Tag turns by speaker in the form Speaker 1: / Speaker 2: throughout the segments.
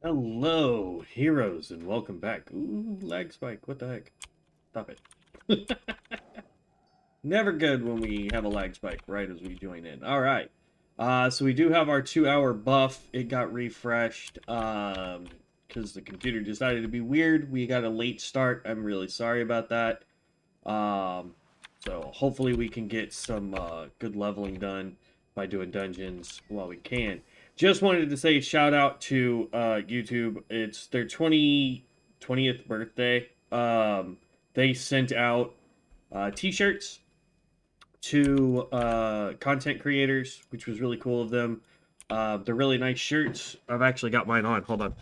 Speaker 1: Hello, heroes, and welcome back. Ooh, lag spike. What the heck? Stop it. Never good when we have a lag spike right as we join in. All right. So we do have our 2-hour buff. It got refreshed because the computer decided to be weird. We got a late start. I'm really sorry about that. So hopefully we can get some good leveling done by doing dungeons while we can. Just wanted to say shout out to YouTube. It's their 20th birthday. They sent out t-shirts to content creators, which was really cool of them. They're really nice shirts. I've actually got mine on. Hold on.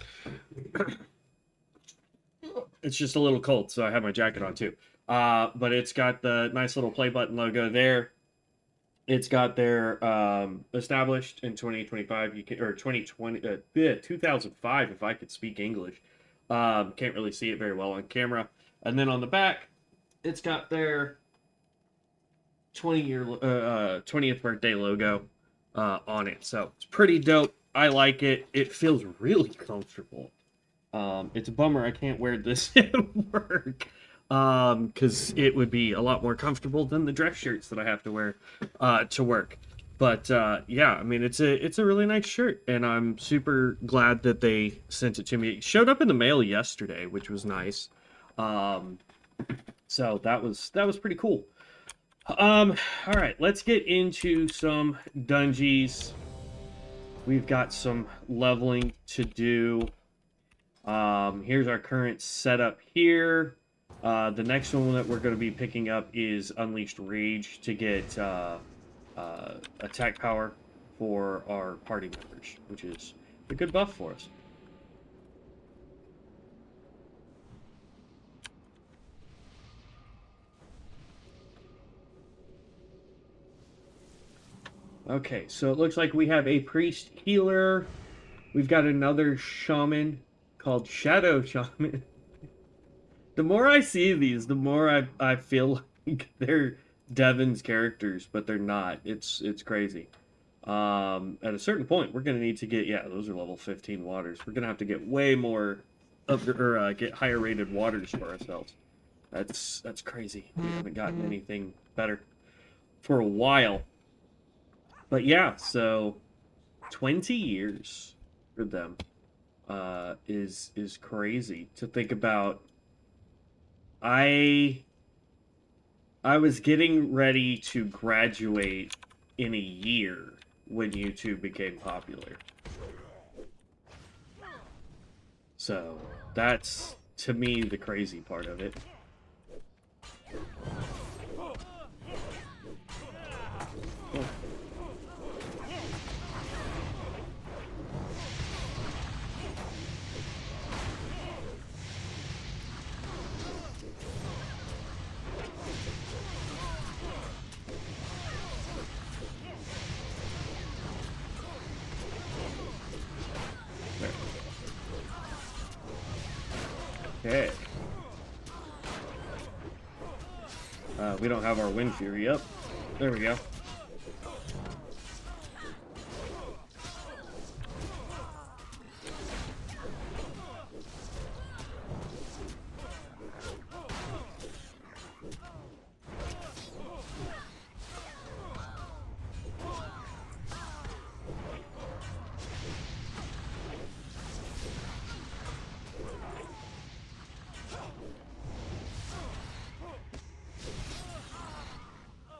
Speaker 1: It's just a little cold, so I have my jacket on too. But it's got the nice little play button logo there. It's got their established in 2025, you can, or 2020, 2005, if I could speak English. Can't really see it very well on camera. And then on the back, it's got their 20th birthday logo on it. So it's pretty dope. I like it. It feels really comfortable. It's a bummer I can't wear this at work because it would be a lot more comfortable than the dress shirts that I have to wear to work. But yeah, I mean it's a really nice shirt, and I'm super glad that they sent it to me. It showed up in the mail yesterday, which was nice. So that was pretty cool. All right, let's get into some dungeons. We've got some leveling to do. Here's our current setup here. The next one that we're going to be picking up is Unleashed Rage to get attack power for our party members, which is a good buff for us. Okay, so it looks like we have a priest healer. We've got another shaman called Shadow Shaman. The more I see these, the more I feel like they're Devon's characters, but they're not. It's crazy. At a certain point, we're gonna need to get, yeah, those are level 15 waters. We're gonna have to get way more get higher rated waters for ourselves. That's crazy. We haven't gotten anything better for a while. But yeah, so 20 years for them is crazy to think about. I was getting ready to graduate in a year when YouTube became popular. So that's, to me, the crazy part of it. Okay. We don't have our Wind Fury up. There we go.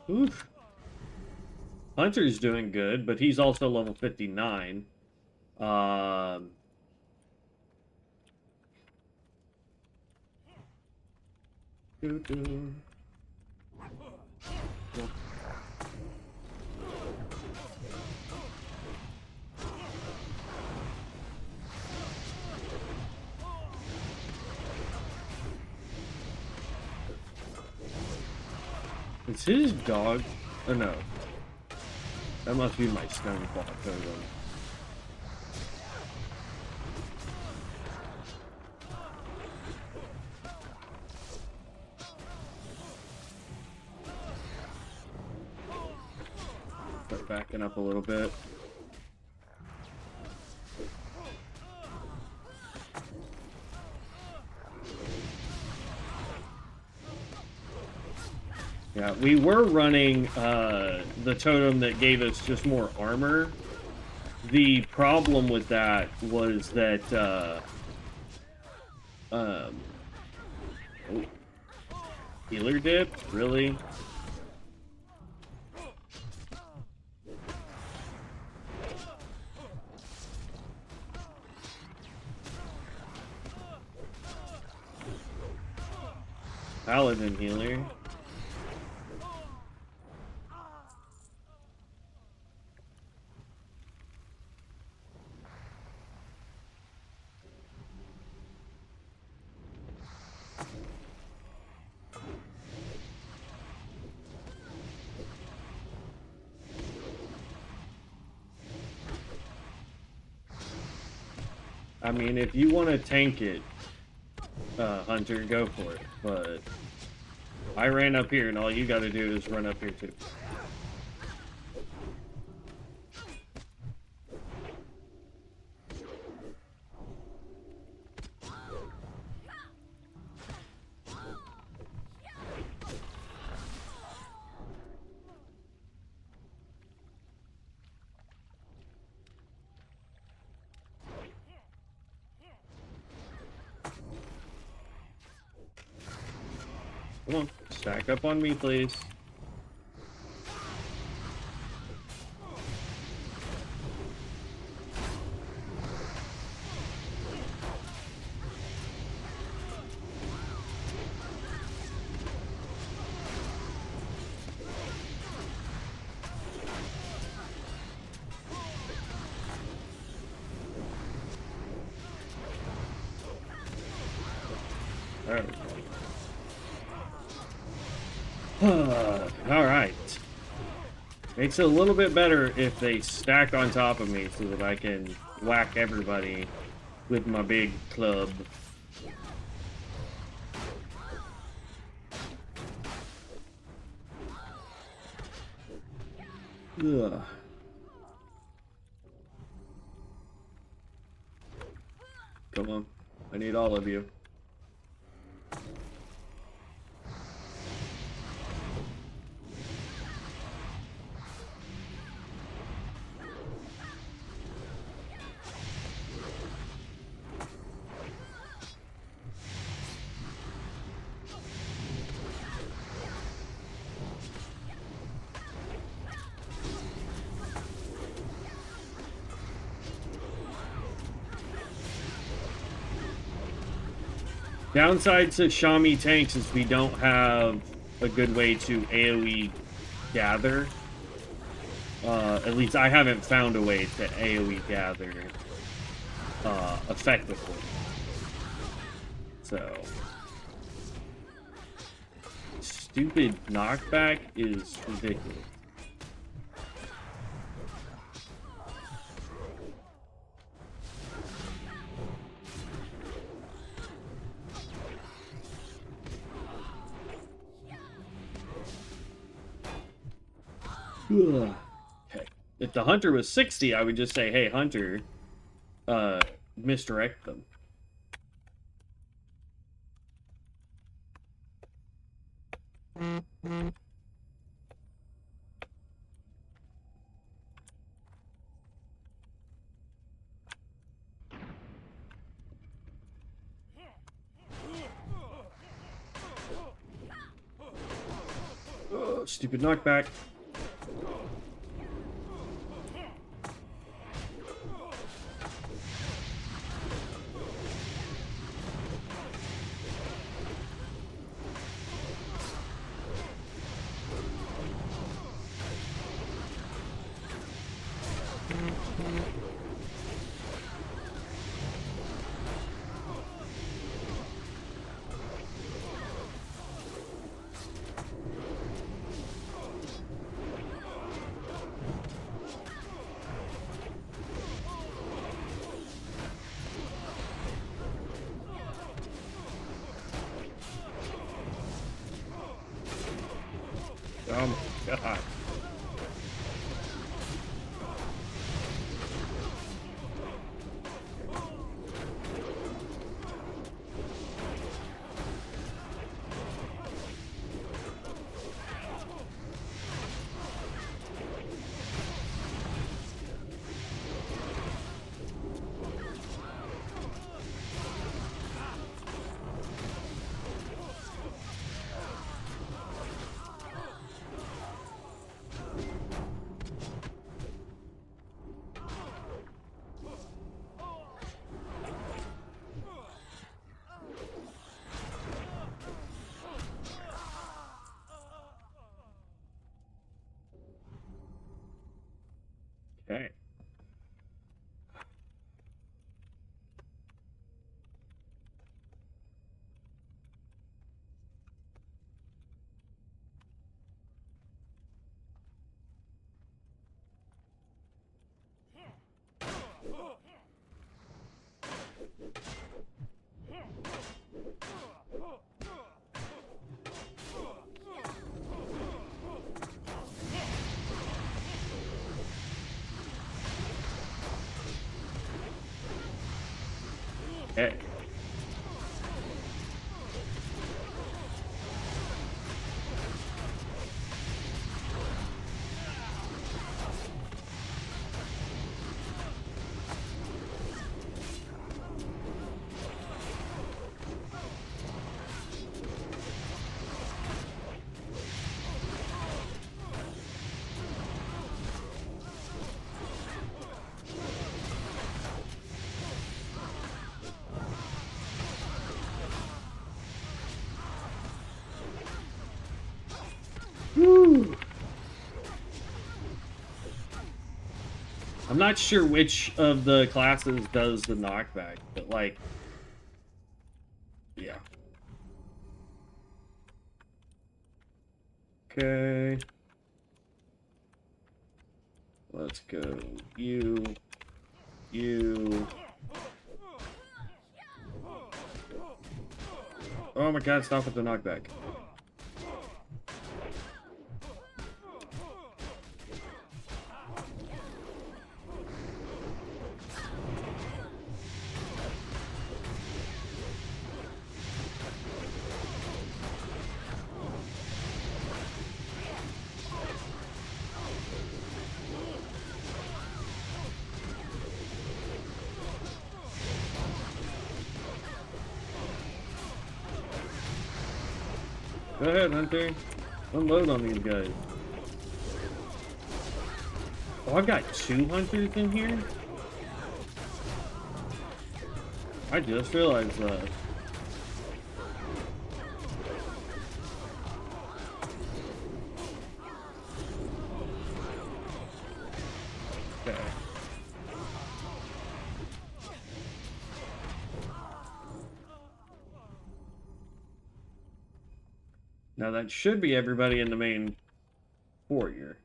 Speaker 1: Oof. Hunter's doing good, but he's also level 59. Doo-doo. Is his dog? Oh no. That must be my stone clock. Hold on. Start backing up a little bit. we were running the totem that gave us just more armor. The problem with that was that oh, healer dip? Really? Paladin healer. I mean, if you want to tank it, Hunter, go for it. But I ran up here, and all you got to do is run up here too. Come on, stack up on me, please. There we go. Alright. Makes it a little bit better if they stack on top of me so that I can whack everybody with my big club. Ugh. Come on. I need all of you. Downside to Shami tanks is we don't have a good way to AoE gather. At least I haven't found a way to AoE gather effectively. So, stupid knockback is ridiculous. Okay. If the hunter was 60, I would just say, hey, hunter, misdirect them. Oh, stupid knockback. Oh my god. Okay. Okay. Woo. I'm not sure which of the classes does the knockback, but like, yeah. Okay. Let's go. You. Oh my god, stop with the knockback. Go ahead, Hunter. Unload on these guys. Oh, I've got 2 hunters in here? I just realized that. Okay. Now that should be everybody in the main warrior.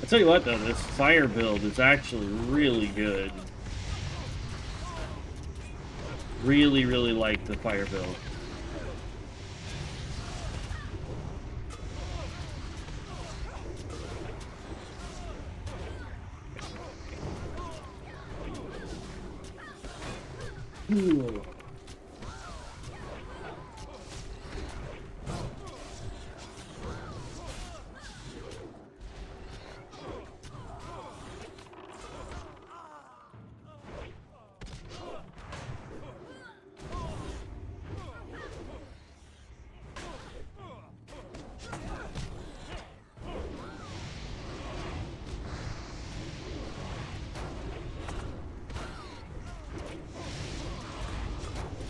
Speaker 1: I'll tell you what though, this fire build is actually really good. Really, really like the fire build. Ooh.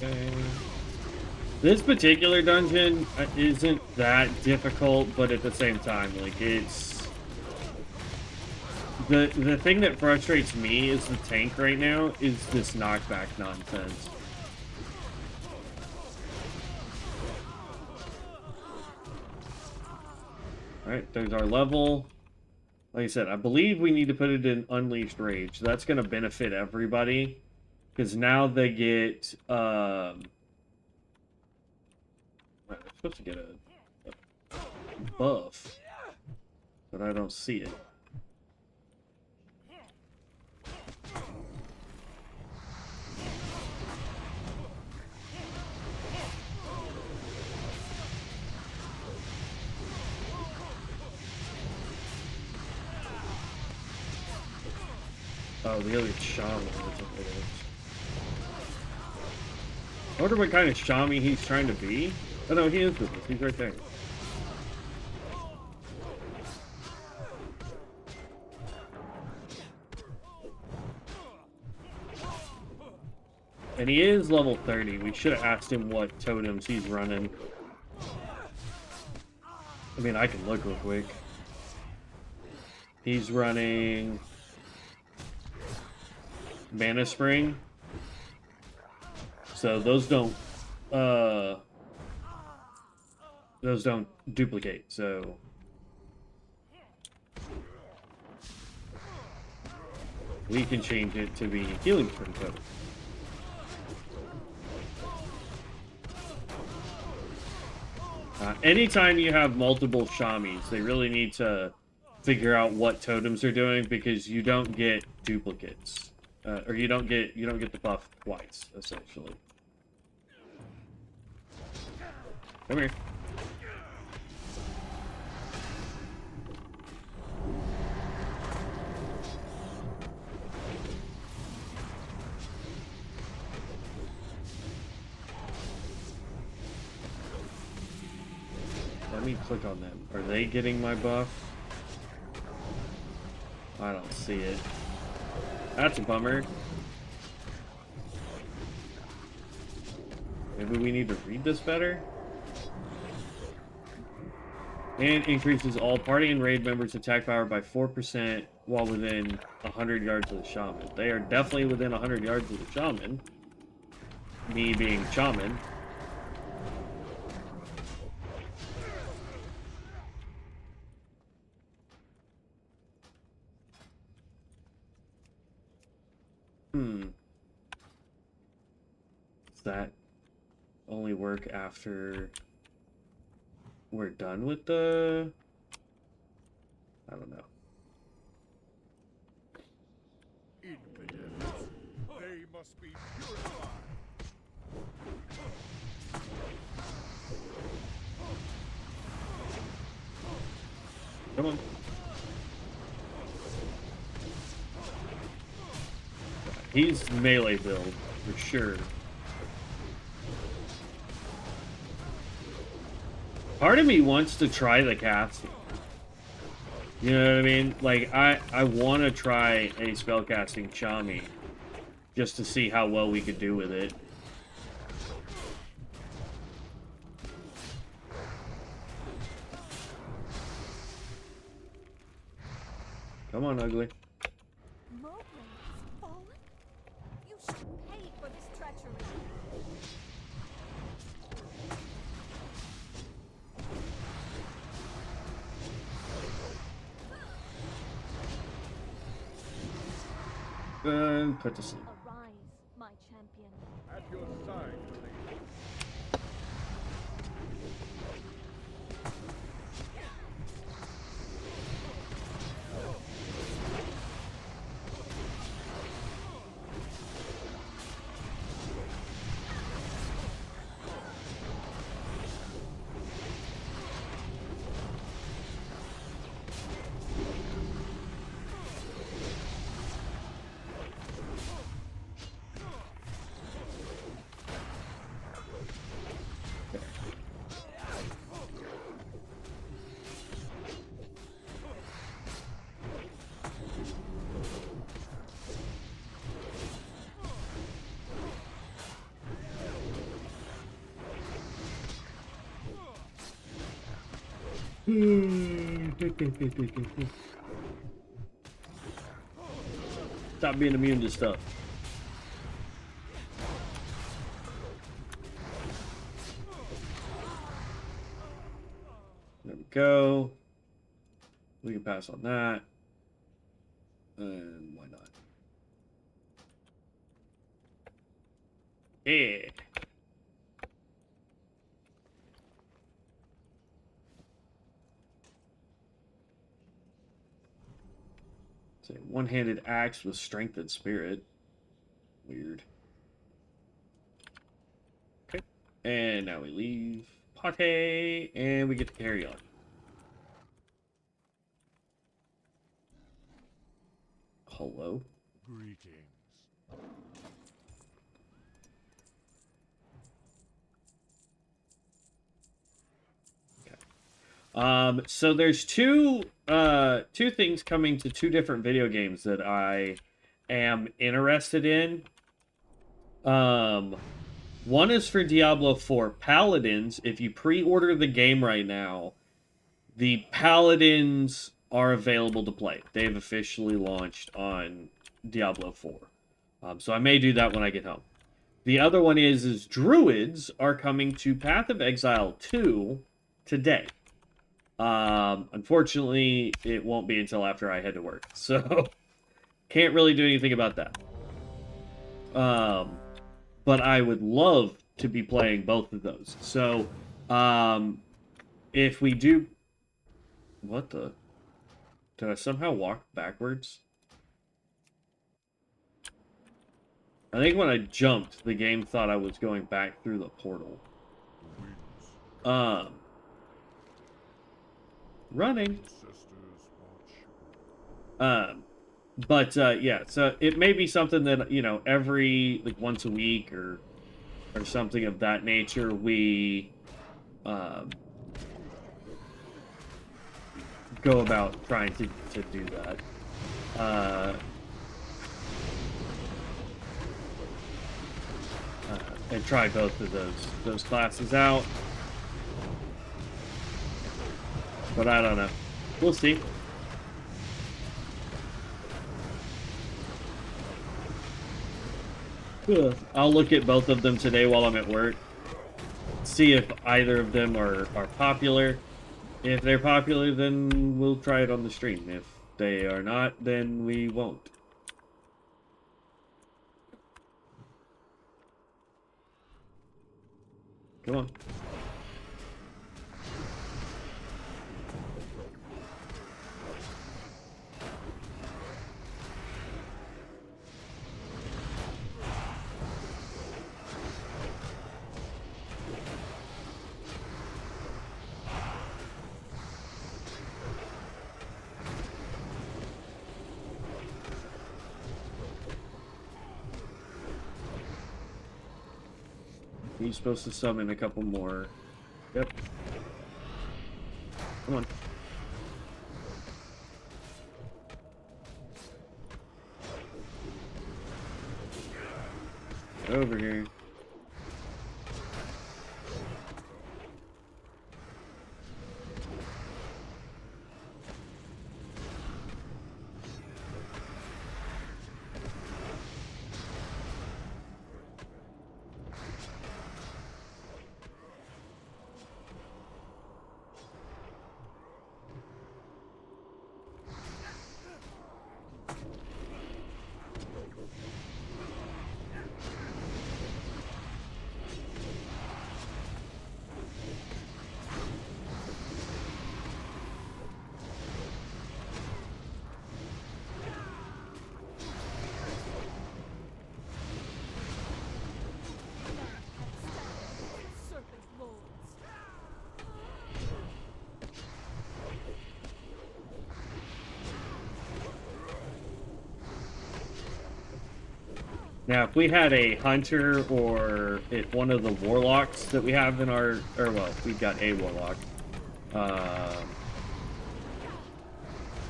Speaker 1: Okay. This particular dungeon isn't that difficult, but at the same time, like, it's... The thing that frustrates me is the tank right now is this knockback nonsense. Alright, there's our level. Like I said, I believe we need to put it in Unleashed Rage. That's going to benefit everybody. Because now they get... They're supposed to get a buff. But I don't see it. Oh, the other shaman. That's what it is. I wonder what kind of shaman he's trying to be. Oh no, he is with us. He's right there. And he is level 30. We should have asked him what totems he's running. I mean, I can look real quick. He's running Mana Spring. So those don't duplicate, so we can change it to be Healing Spring totem. Anytime you have multiple Shamis, they really need to figure out what totems they're doing, because you don't get duplicates, or you don't get the buff twice, essentially. Come here. Let me click on them. Are they getting my buff? I don't see it. That's a bummer. Maybe we need to read this better? And increases all party and raid members' attack power by 4% while within 100 yards of the shaman. They are definitely within 100 yards of the shaman. Me being shaman. Does that only work after we're done with the... I don't know.
Speaker 2: Infidels. They must be purified.
Speaker 1: Come on. He's melee build, for sure. Part of me wants to try the casting. You know what I mean? Like, I want to try a spellcasting Chami, just to see how well we could do with it. Come on, ugly.
Speaker 3: You should pay for this treachery.
Speaker 1: Put to sleep.
Speaker 3: Arise, my champion.
Speaker 2: At your side, lady.
Speaker 1: Stop being immune to stuff. There we go. We can pass on that. And why not? Yeah. Say one-handed axe with strength and spirit. Weird. Okay. And now we leave Pate, and we get to carry on. Hello?
Speaker 2: Greetings.
Speaker 1: So there's two things coming to two different video games that I am interested in. One is for Diablo 4 Paladins. If you pre-order the game right now, the Paladins are available to play. They've officially launched on Diablo 4. So I may do that when I get home. The other one is Druids are coming to Path of Exile 2 today. Unfortunately, it won't be until after I head to work, so can't really do anything about that. But I would love to be playing both of those. So, if we do, what the? Did I somehow walk backwards? I think when I jumped, the game thought I was going back through the portal. Running. But yeah, so it may be something that, you know, every like once a week or something of that nature we go about trying to do that. And try both of those classes out. But I don't know. We'll see. I'll look at both of them today while I'm at work. See if either of them are popular. If they're popular, then we'll try it on the stream. If they are not, then we won't. Come on. He's supposed to summon a couple more. Yep. Come on. Get over here.
Speaker 3: Serpent lords.
Speaker 1: Now, if we had a hunter or one of the warlocks that we have in our, or well, we've got a warlock.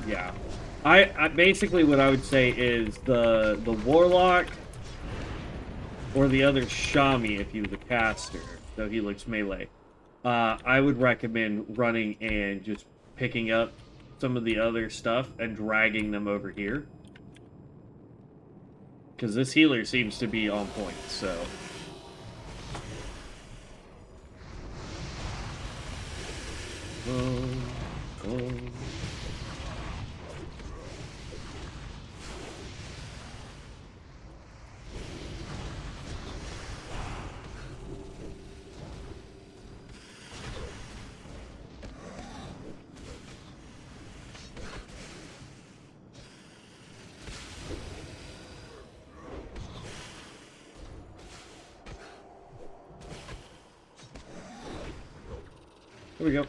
Speaker 1: Yeah, I basically what I would say is the warlock or the other Shami if he was a caster, though he looks melee. I would recommend running and just picking up some of the other stuff and dragging them over here. Because this healer seems to be on point, so... Here we go.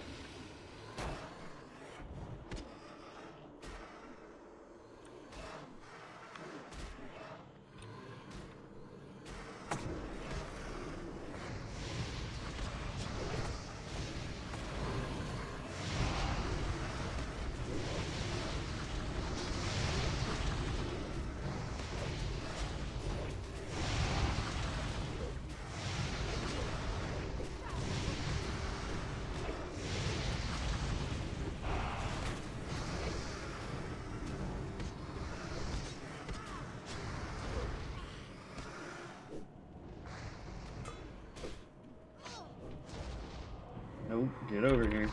Speaker 1: Oh, get over here.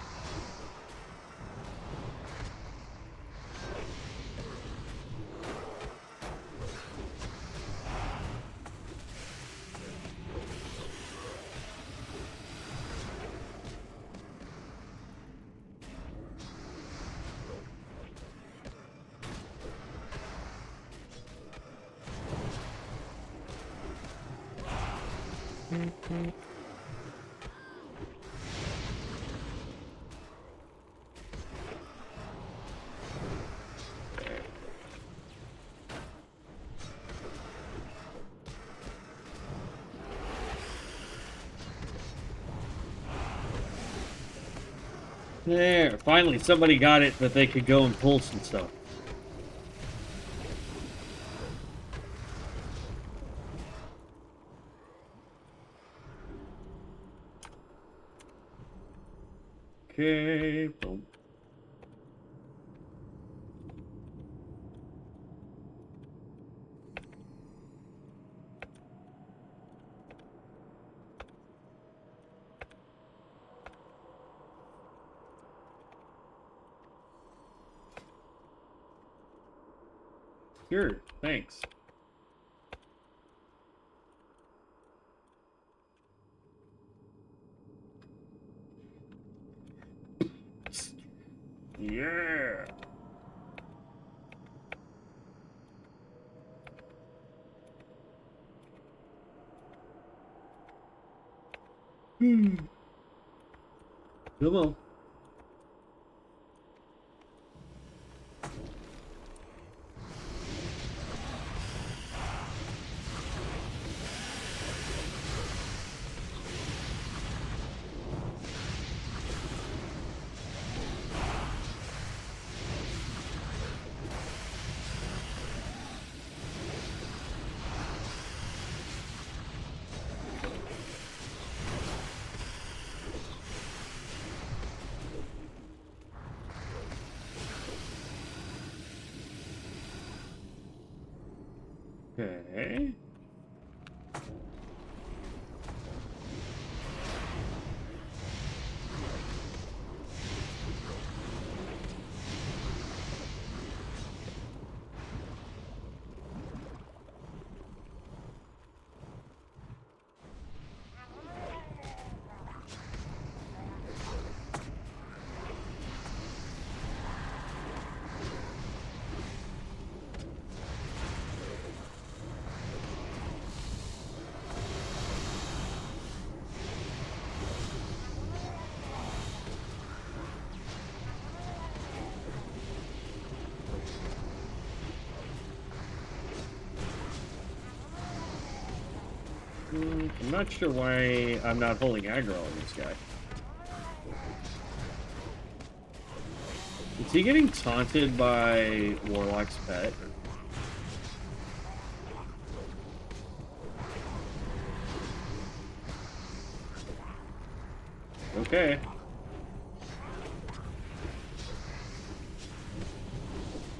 Speaker 1: There, finally somebody got it that they could go and pull some stuff. Okay, boom. Sure, thanks. Yeah. Come on. Okay. I'm not sure why I'm not holding aggro on this guy. Is he getting taunted by Warlock's pet? Okay.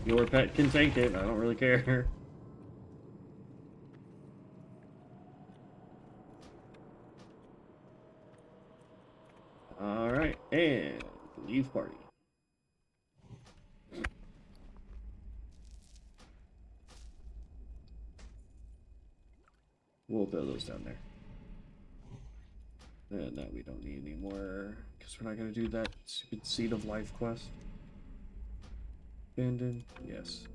Speaker 1: Your pet can tank it. I don't really care. Alright, and leave party. We'll throw those down there. And that we don't need anymore, because we're not going to do that stupid Seed of Life quest. Abandon, yes.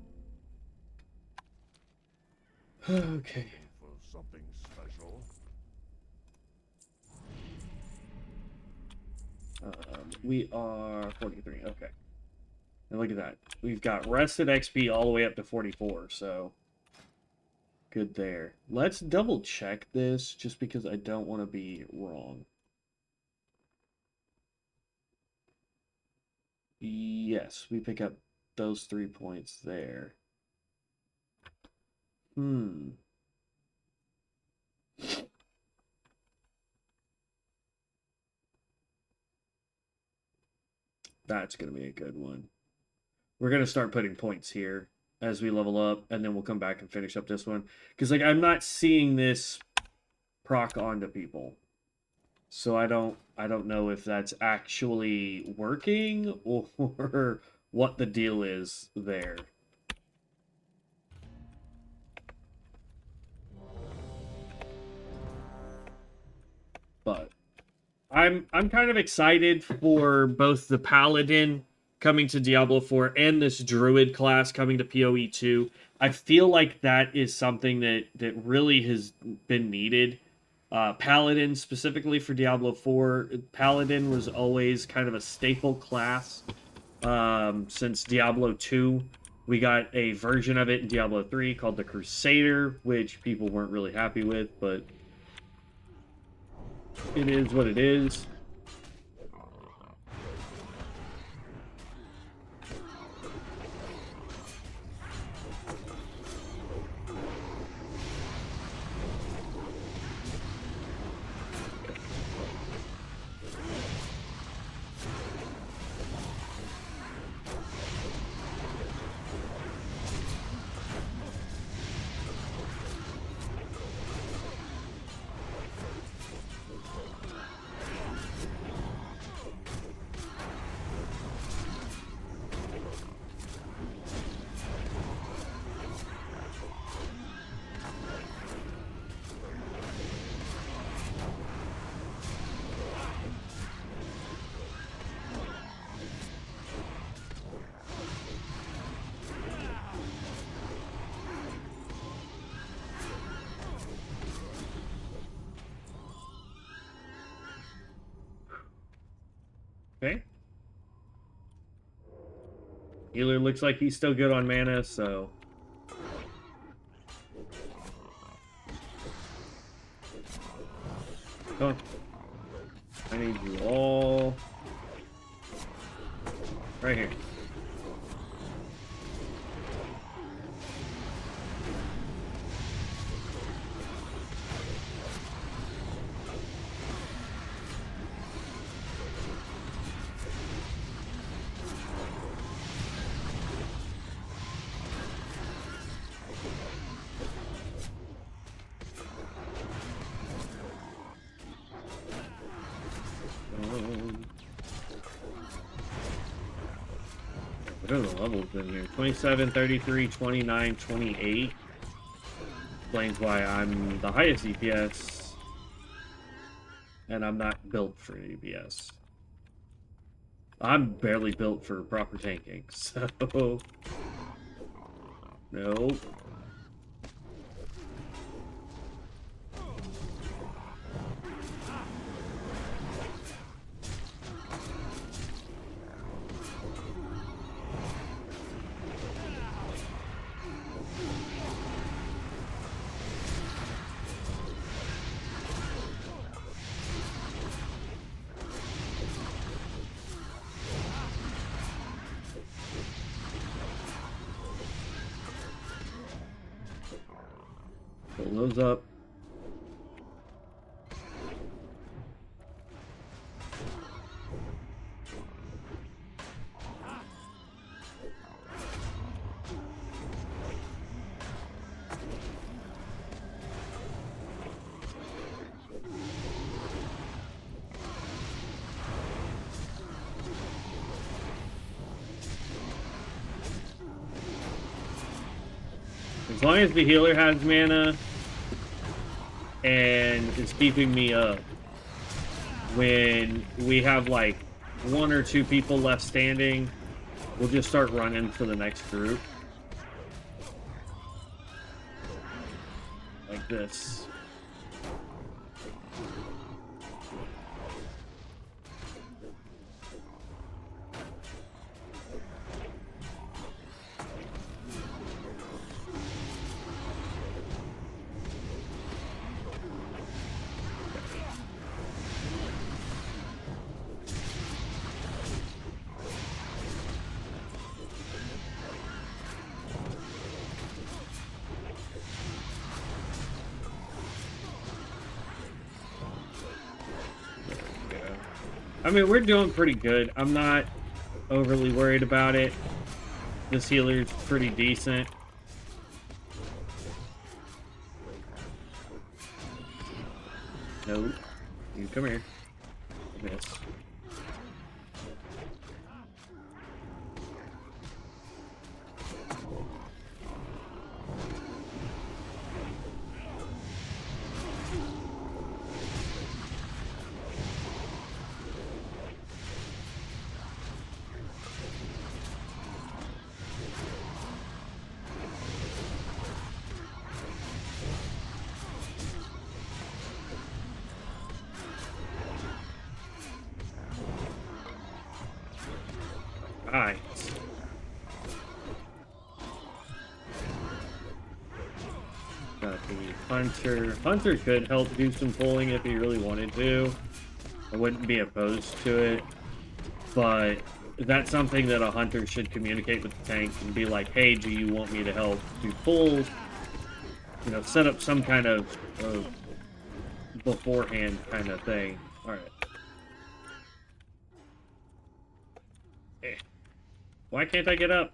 Speaker 1: Okay.
Speaker 2: For something special.
Speaker 1: We are 43, okay. And look at that. We've got rested XP all the way up to 44, so good there. Let's double check this, just because I don't want to be wrong. Yes, we pick up those 3 points there. That's going to be a good one. We're going to start putting points here as we level up, and then we'll come back and finish up this one. Because, like, I'm not seeing this proc onto people. So I don't know if that's actually working or what the deal is there. But I'm kind of excited for both the Paladin coming to Diablo 4 and this Druid class coming to PoE 2. I feel like that is something that really has been needed. Paladin specifically for Diablo 4. Paladin was always kind of a staple class since Diablo 2. We got a version of it in Diablo 3 called the Crusader, which people weren't really happy with, but it is what it is. Okay. Healer looks like he's still good on mana, so... Come on. I need you all... right here. What are the levels in here? 27, 33, 29, 28. Explains why I'm the highest EPS. And I'm not built for EPS. I'm barely built for proper tanking, so... Nope. Pull those up. As long as the healer has mana and is keeping me up, when we have like 1 or 2 people left standing, we'll just start running for the next group. Like this. I mean, we're doing pretty good. I'm not overly worried about it. This healer's pretty decent. No, you come here. Miss. Right. Got the Hunter. Hunter could help do some pulling if he really wanted to. I wouldn't be opposed to it. But that's something that a Hunter should communicate with the tank and be like, hey, do you want me to help do pulls? You know, set up some kind of beforehand kind of thing. Alright. Why can't I get up?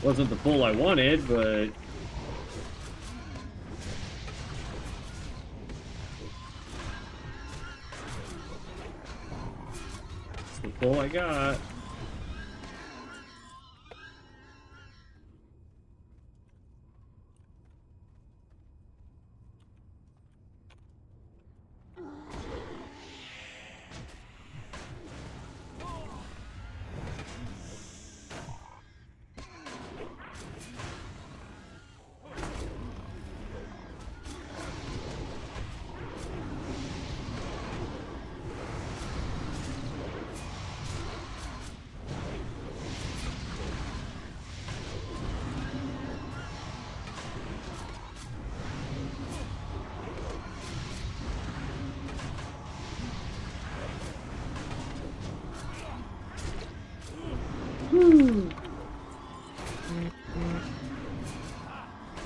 Speaker 1: Wasn't the pull I wanted, but... it's the pull I got.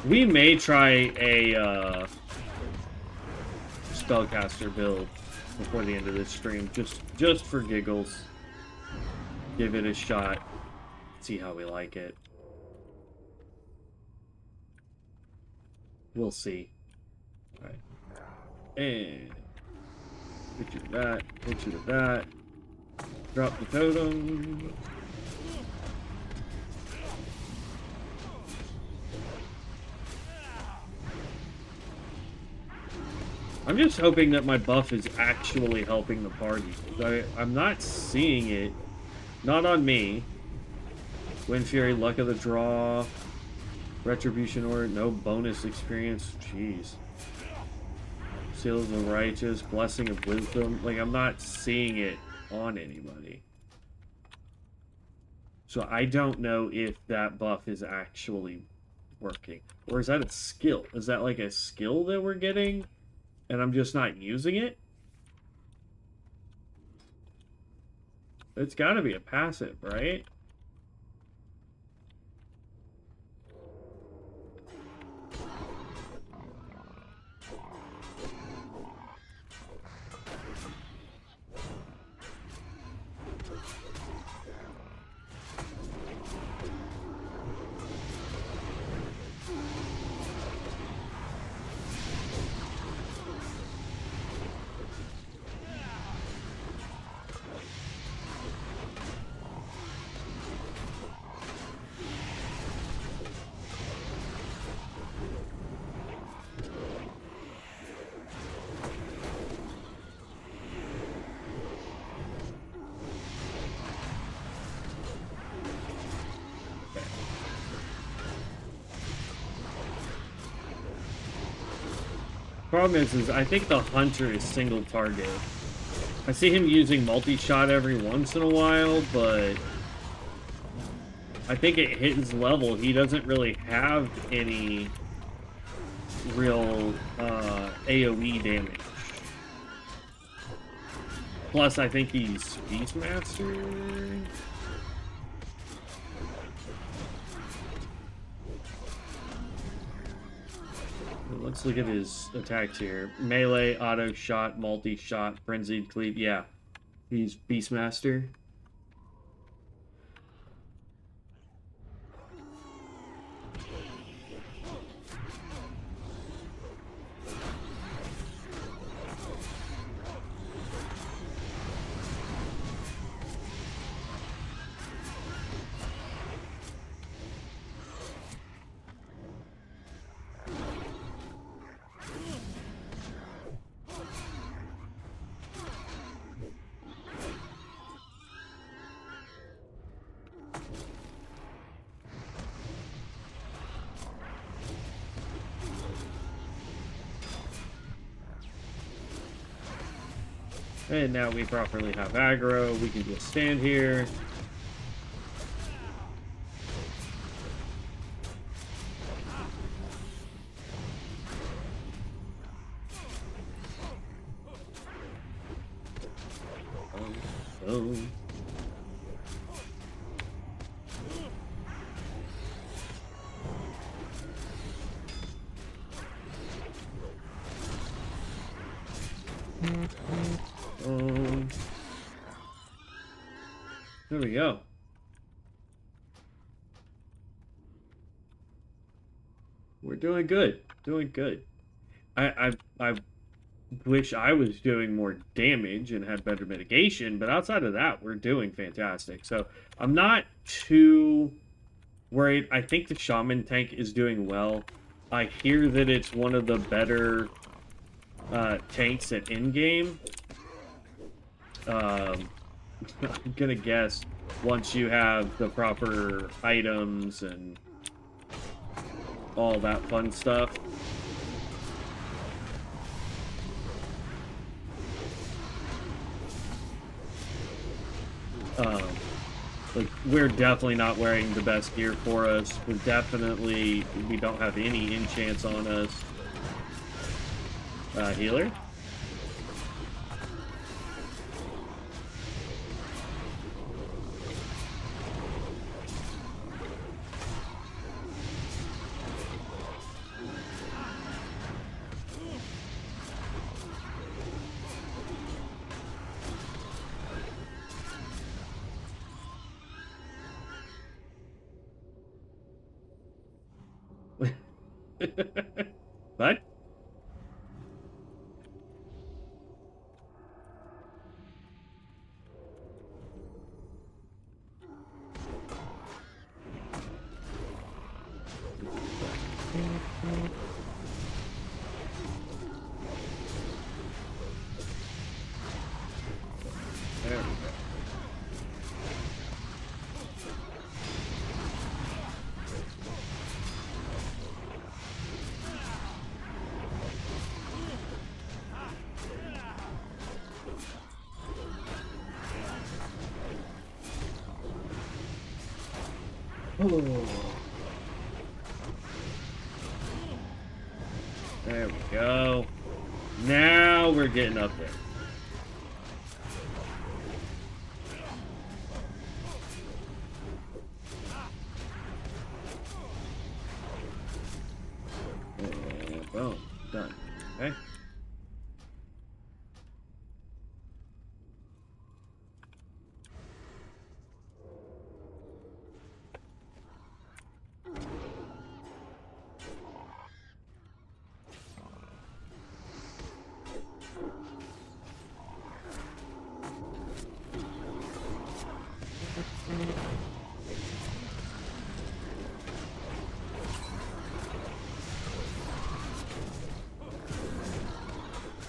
Speaker 1: We may try a spellcaster build before the end of this stream, just for giggles. Give it a shot. See how we like it. We'll see. Alright. And hit you with that, hit you with that. Drop the totem. I'm just hoping that my buff is actually helping the party. I'm not seeing it. Not on me. Wind Fury, Luck of the Draw, Retribution Order, no bonus experience. Jeez. Seals of Righteous, Blessing of Wisdom. Like, I'm not seeing it on anybody. So I don't know if that buff is actually working. Or is that a skill? Is that like a skill that we're getting? And I'm just not using it? It's got to be a passive, right? Problem is I think the Hunter is single target. I see him using multi-shot every once in a while, but I think at his level, he doesn't really have any real AoE damage. Plus, I think he's Beastmaster. let's look at his attacks here. Melee, auto shot, multi-shot, frenzied cleave. Yeah, he's Beastmaster. And now we properly have aggro. We can just stand here. Boom. There we go. We're doing good. Doing good. I wish I was doing more damage and had better mitigation, but outside of that, we're doing fantastic. So I'm not too worried. I think the Shaman Tank is doing well. I hear that it's one of the better tanks at in-game. I'm gonna guess once you have the proper items and all that fun stuff. Like, we're definitely not wearing the best gear for us. We don't have any enchants on us. Healer? What? There we go. There we go. Now we're getting up there. And boom. Done. Okay.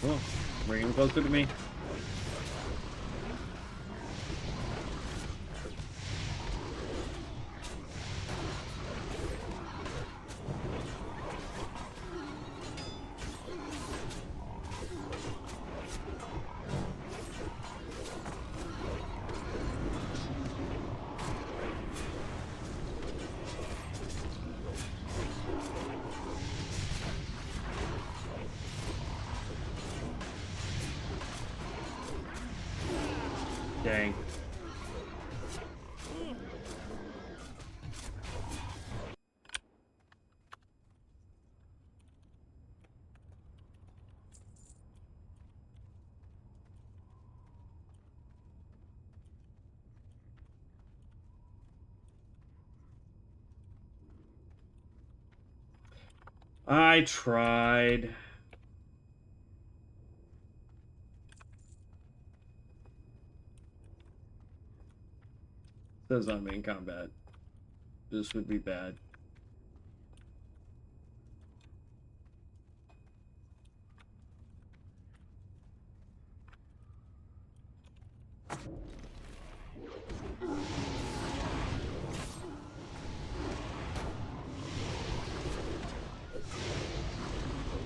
Speaker 1: Well, bring him closer to me. Dang. I tried. Says I'm in combat. This would be bad.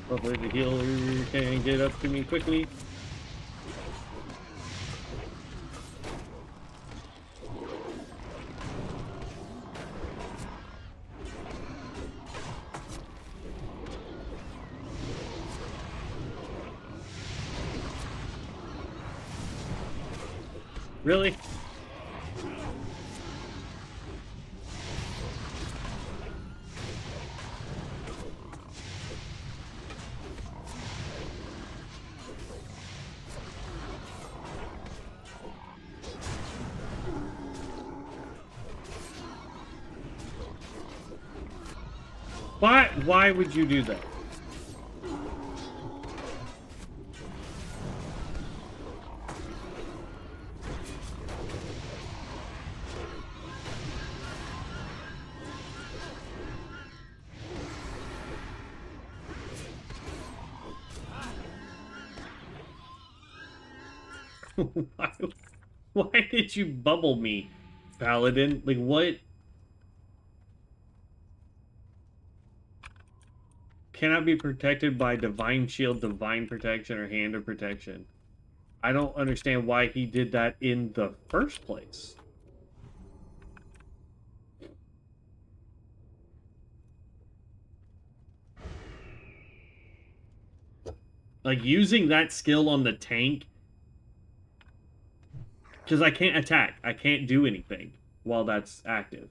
Speaker 1: Hopefully the healer can get up to me quickly. Really? Why would you do that? why, why did you bubble me, Paladin? Like, what? Cannot be protected by Divine Shield, Divine Protection, or Hand of Protection. I don't understand why he did that in the first place. Like, using that skill on the tank, because I can't attack. I can't do anything while that's active.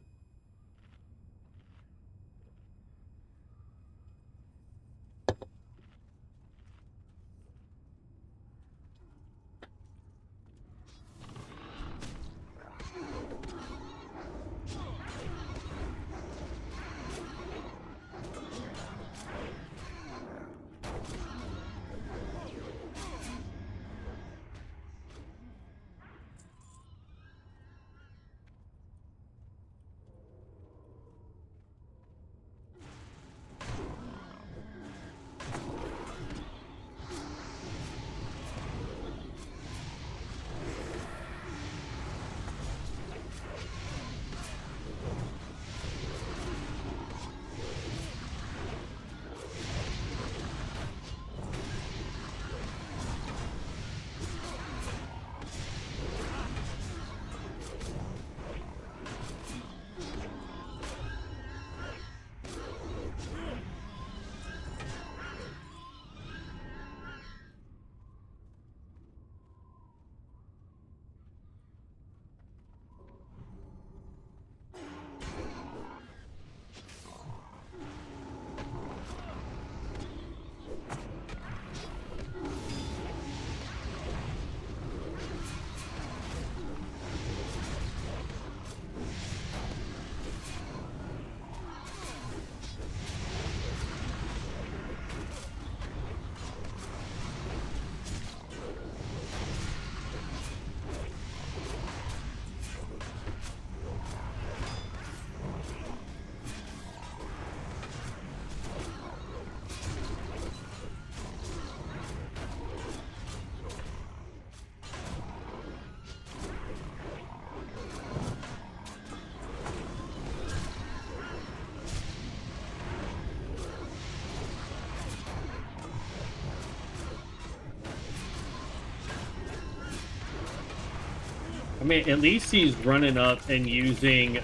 Speaker 1: I mean, at least he's running up and using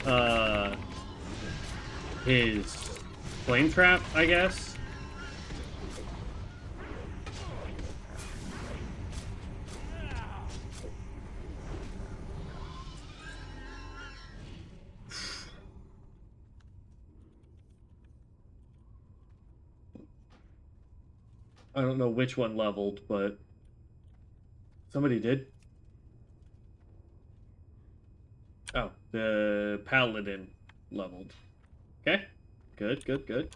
Speaker 1: his flame trap, I guess. I don't know which one leveled, but somebody did. Oh, the paladin leveled. Okay. Good, good, good.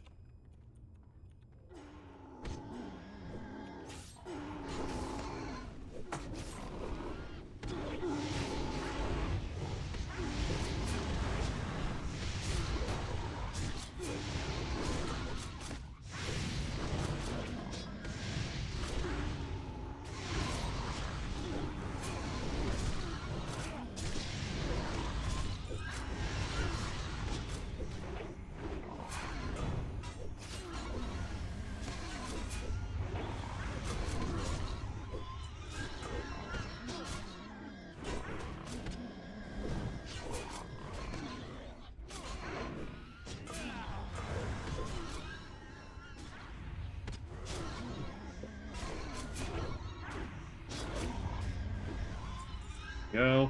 Speaker 1: go.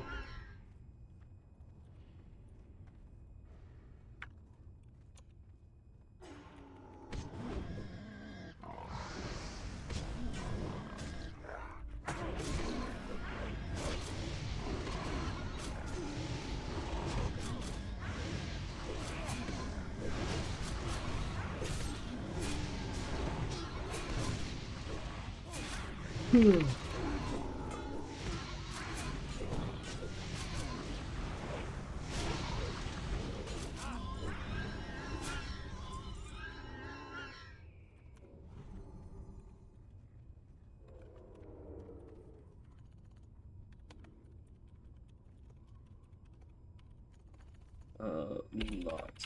Speaker 1: Lots.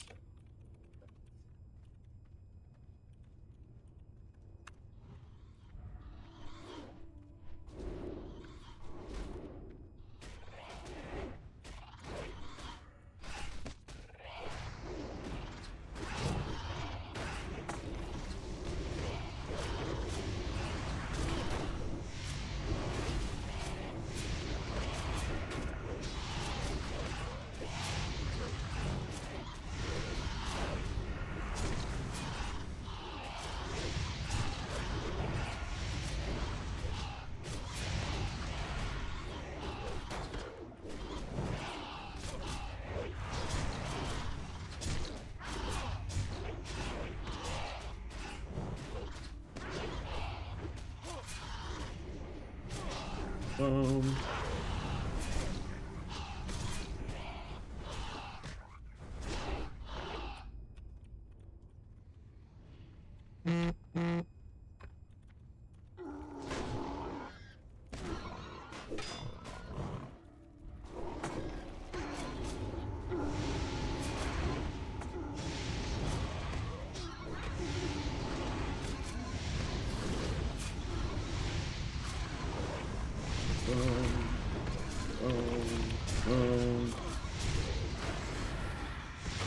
Speaker 1: Boom.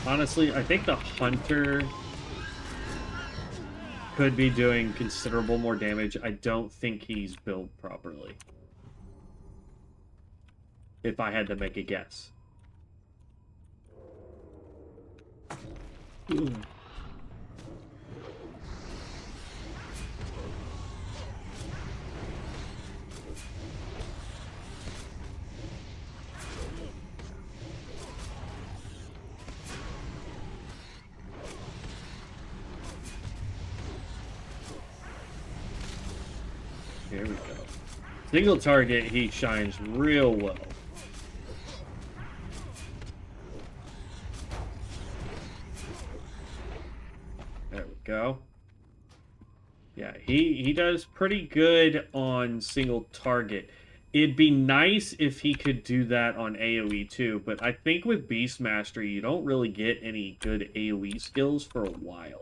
Speaker 1: Honestly, I think the hunter could be doing considerable more damage. I don't think he's built properly. If I had to make a guess. Here we go. Single target, he shines real well. There we go. Yeah, he does pretty good on single target. It'd be nice if he could do that on AoE too, but I think with Beast Mastery, you don't really get any good AoE skills for a while.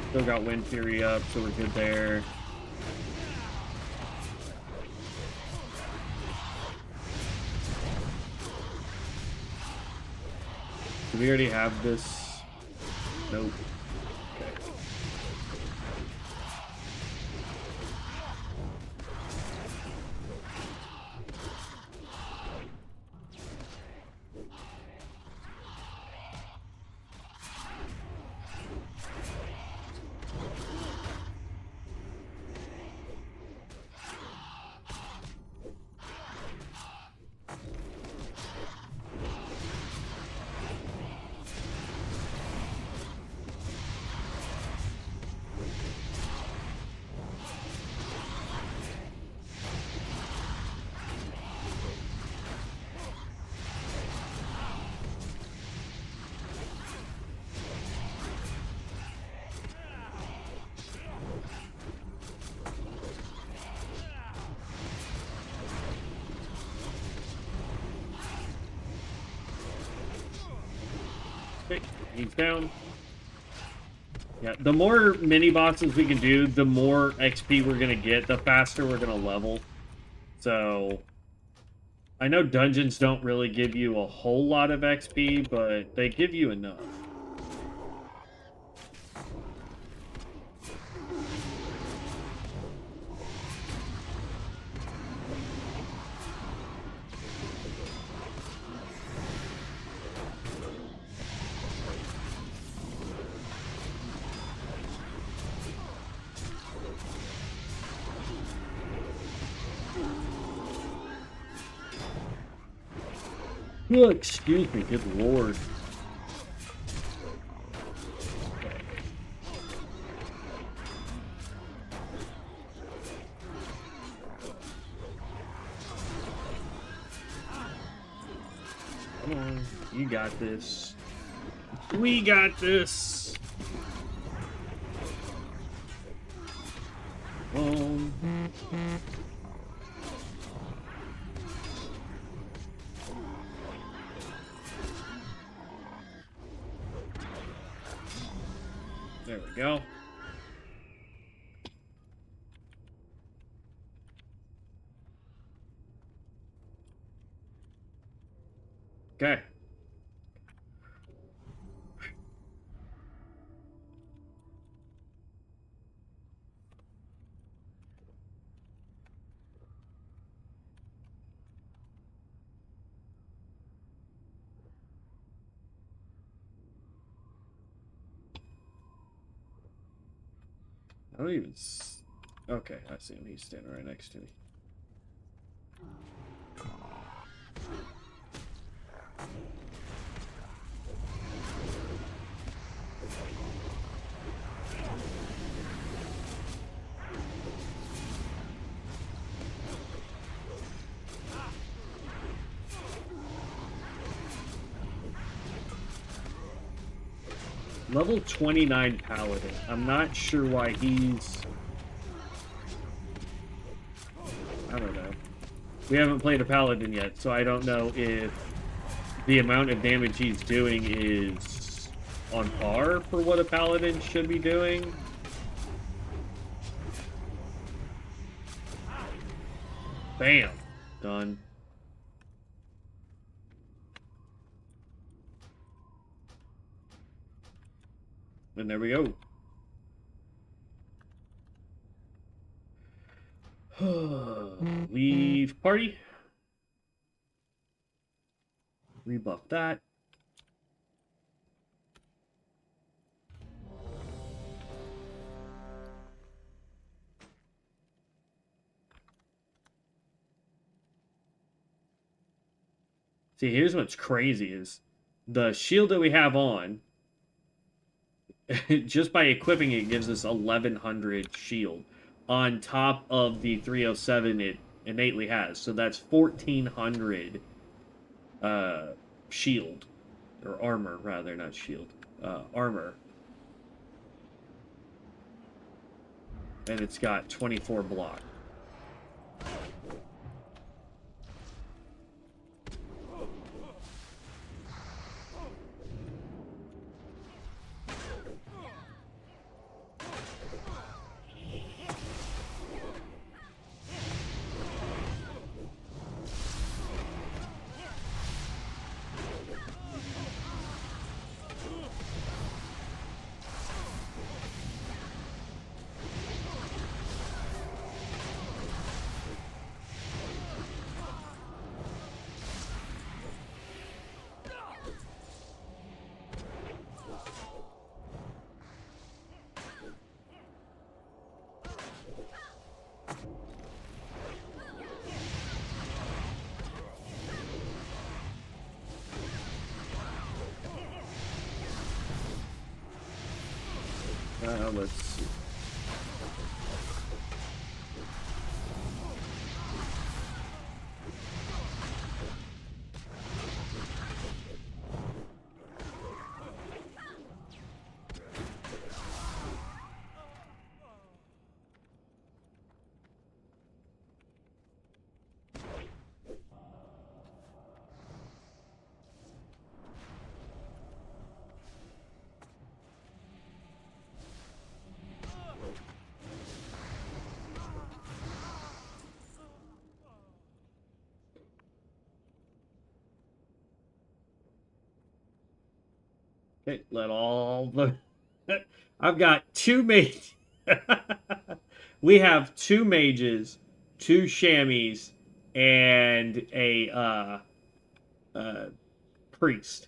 Speaker 1: Still got Wind Fury up, so we're good there. Do we already have this? Nope. Okay. He's down. Yeah, the more mini bosses we can do, the more XP we're gonna get, the faster we're gonna level. So I know dungeons don't really give you a whole lot of XP, but they give you enough. Oh, excuse me, good lord. Come on, you got this. We got this. There we go. Okay. I don't even... Okay, I see him. He's standing right next to me. Level 29 Paladin. I'm not sure why he's... I don't know. We haven't played a Paladin yet, so I don't know if the amount of damage he's doing is on par for what a Paladin should be doing. Bam! Done. And there we go. Leave party. Rebuff that. See, here's what's crazy is the shield that we have on, just by equipping it gives us 1100 shield on top of the 307 it innately has. So that's 1400 shield, or armor rather, not shield, armor. And it's got 24 block. Let's see. Okay, let all the... I've got 2 mages. We have 2 mages, 2 chamois, and a priest.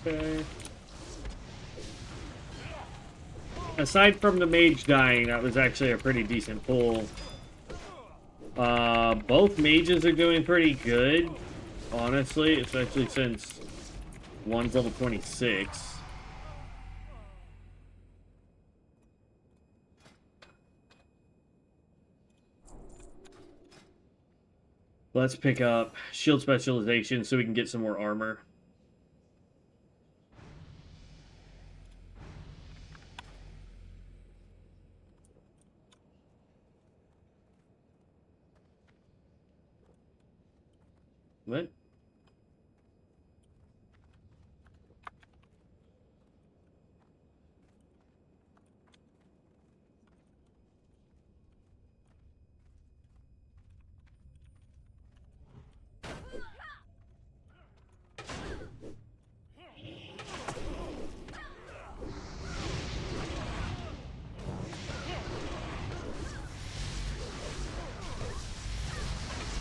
Speaker 1: Okay. Aside from the mage dying, that was actually a pretty decent pull. Both mages are doing pretty good, honestly, especially since one's level 26. Let's pick up shield specialization so we can get some more armor. What?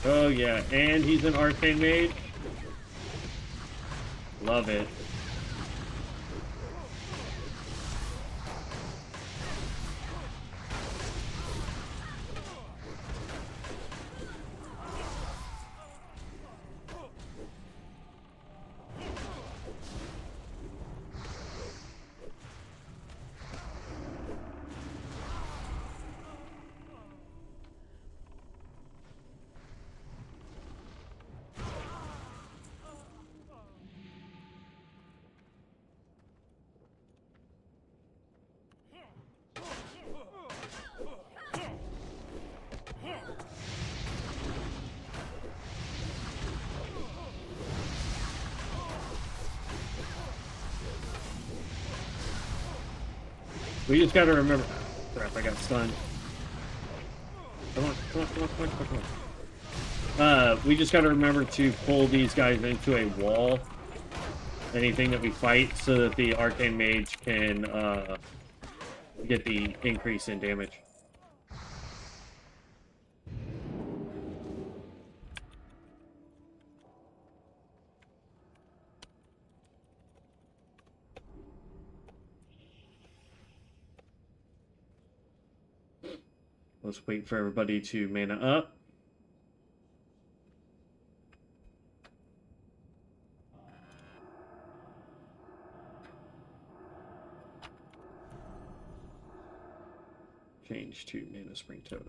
Speaker 1: Oh yeah, and he's an arcane mage. Love it. We just gotta remember. Oh, crap, I got stunned. Come on, come on, come on, come on, come on, come on. We just gotta remember to pull these guys into a wall. Anything that we fight, so that the arcane mage can get the increase in damage. Let's wait for everybody to mana up. Change to mana spring totem.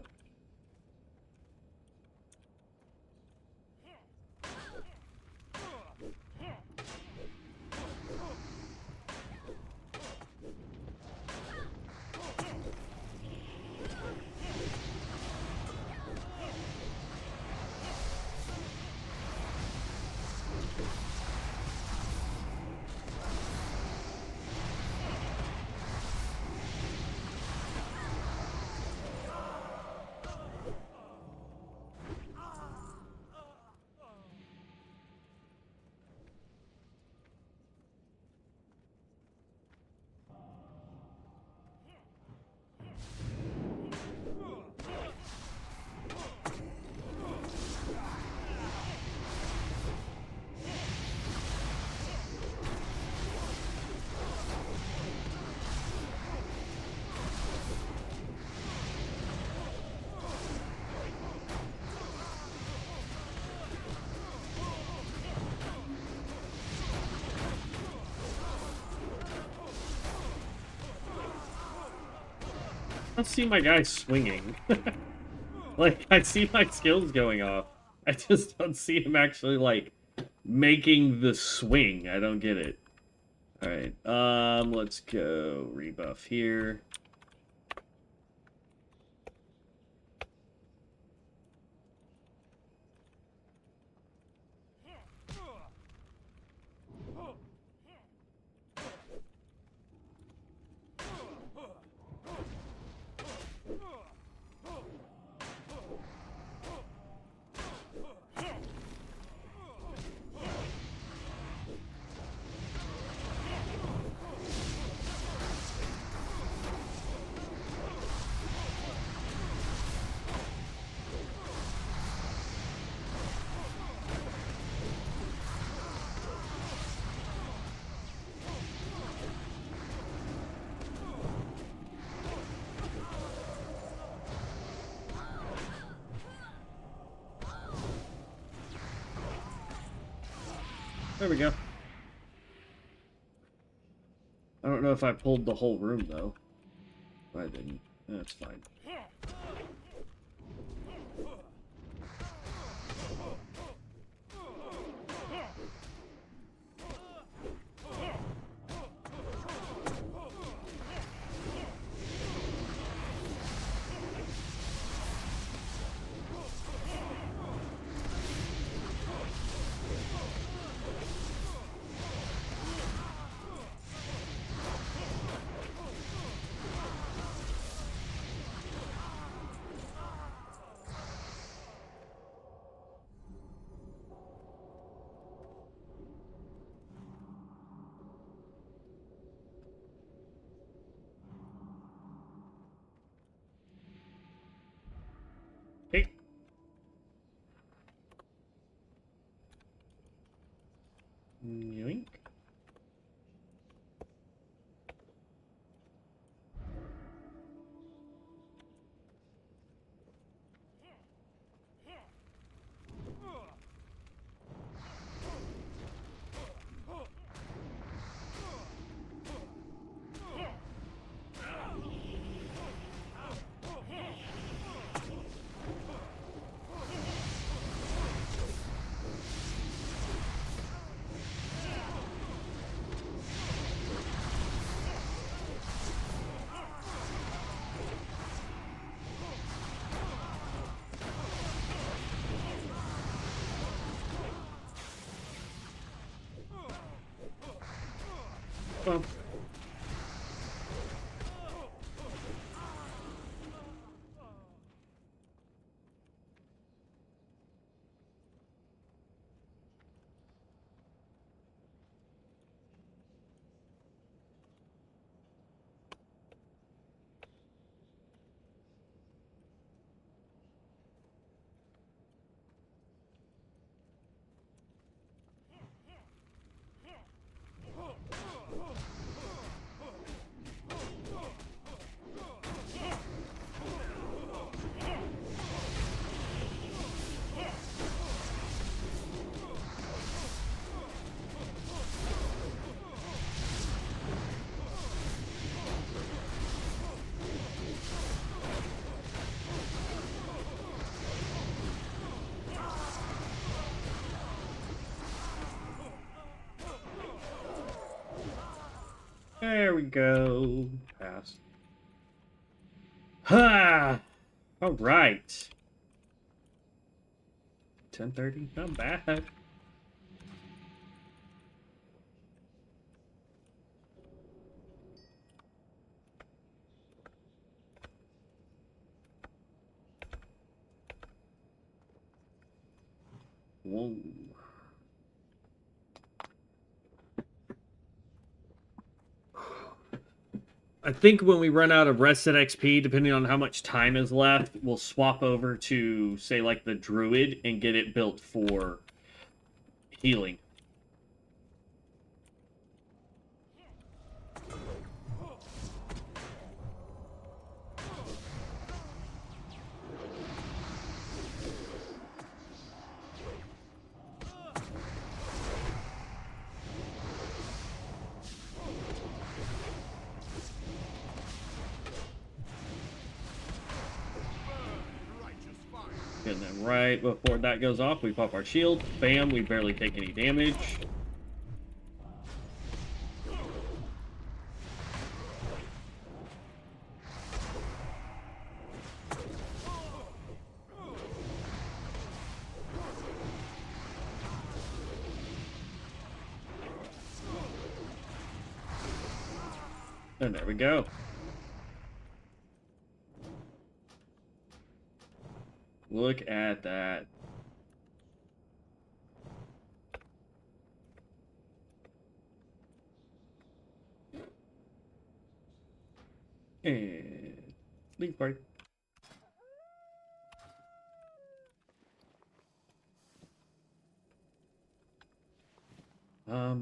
Speaker 1: don't see my guy swinging. Like, I see my skills going off. I just don't see him actually, like, making the swing. I don't get it. Alright, let's go rebuff here. There we go. I don't know if I pulled the whole room, though. I didn't. That's fine. Hey. Yoink. Well. There we go. Pass. Ha! All right. 10:30. Not bad. Whoa. I think when we run out of rested XP, depending on how much time is left, we'll swap over to, say, like the Druid and get it built for healing. And then right before that goes off, we pop our shield. Bam, we barely take any damage. And there we go. Look at that. And leave party.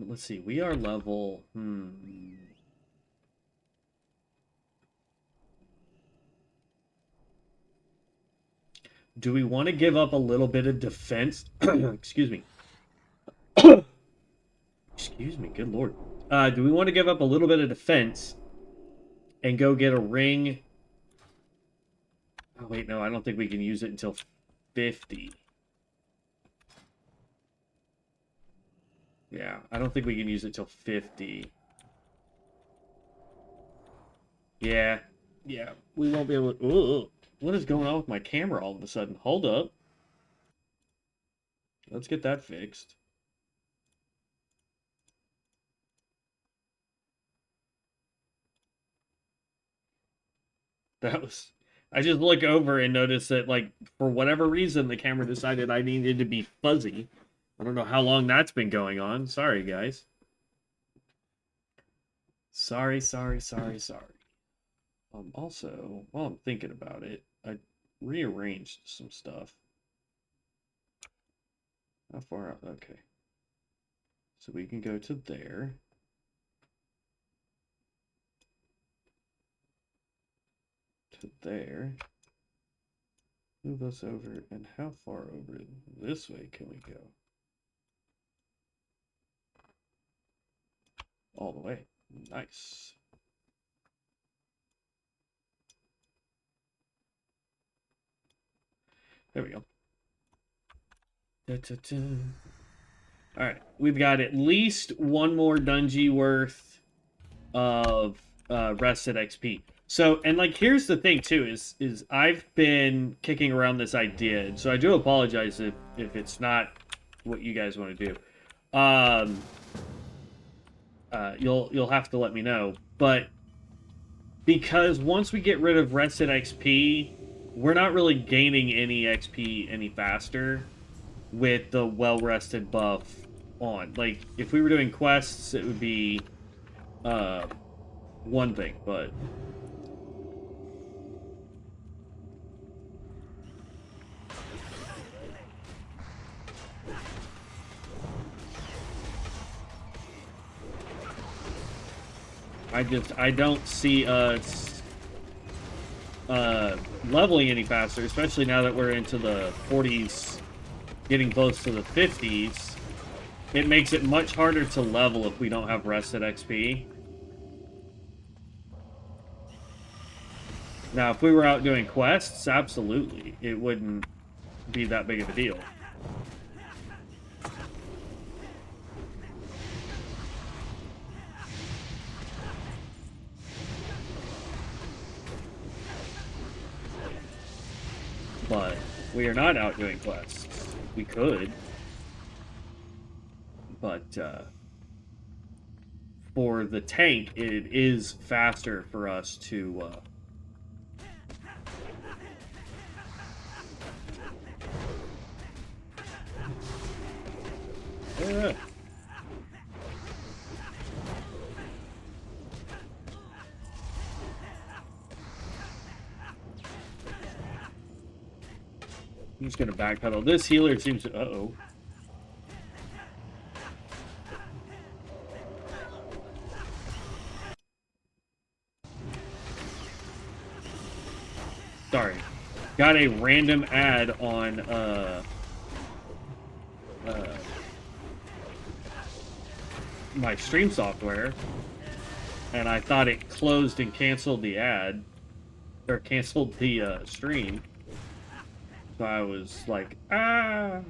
Speaker 1: Let's see. We are level. Do we want to give up a little bit of defense? Excuse me. Excuse me, good lord. Do we want to give up a little bit of defense and go get a ring? Oh, wait, no, I don't think we can use it until 50. Yeah, I don't think we can use it till 50. Yeah, we won't be able to... Ugh. What is going on with my camera all of a sudden? Hold up. Let's get that fixed. That was... I just look over and notice that, like, for whatever reason, the camera decided I needed to be fuzzy. I don't know how long that's been going on. Sorry, guys. Sorry. Also, while I'm thinking about it, I rearranged some stuff. How far out? Okay. So we can go to there. To there. Move us over. And how far over this way can we go? All the way. Nice. There we go. Alright, we've got at least one more dungeon worth of rested XP. So, and like, here's the thing too, is I've been kicking around this idea, and so I do apologize if it's not what you guys want to do. You'll have to let me know. But because once we get rid of rested XP, we're not really gaining any XP any faster with the well-rested buff on. Like, if we were doing quests, it would be one thing, but... I don't see us leveling any faster, especially now that we're into the 40s, getting close to the 50s. It makes it much harder to level if we don't have rested XP. Now, if we were out doing quests, absolutely, it wouldn't be that big of a deal. But we are not out doing quests. We could. But for the tank, it is faster for us to... I'm just gonna backpedal. This healer seems to... Uh-oh. Sorry. Got a random ad on, my stream software, and I thought it closed and canceled the ad, or canceled the, stream. So I was like, ah.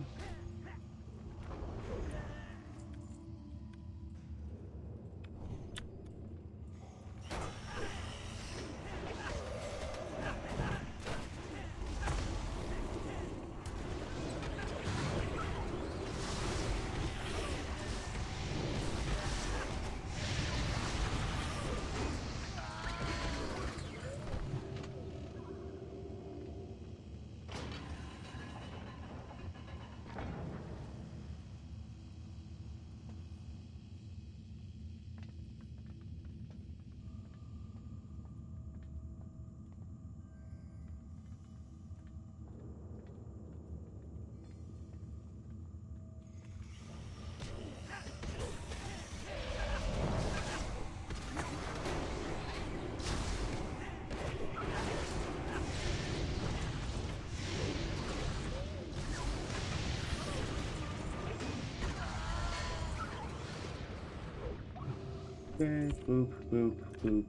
Speaker 1: Okay, boop, boop, boop,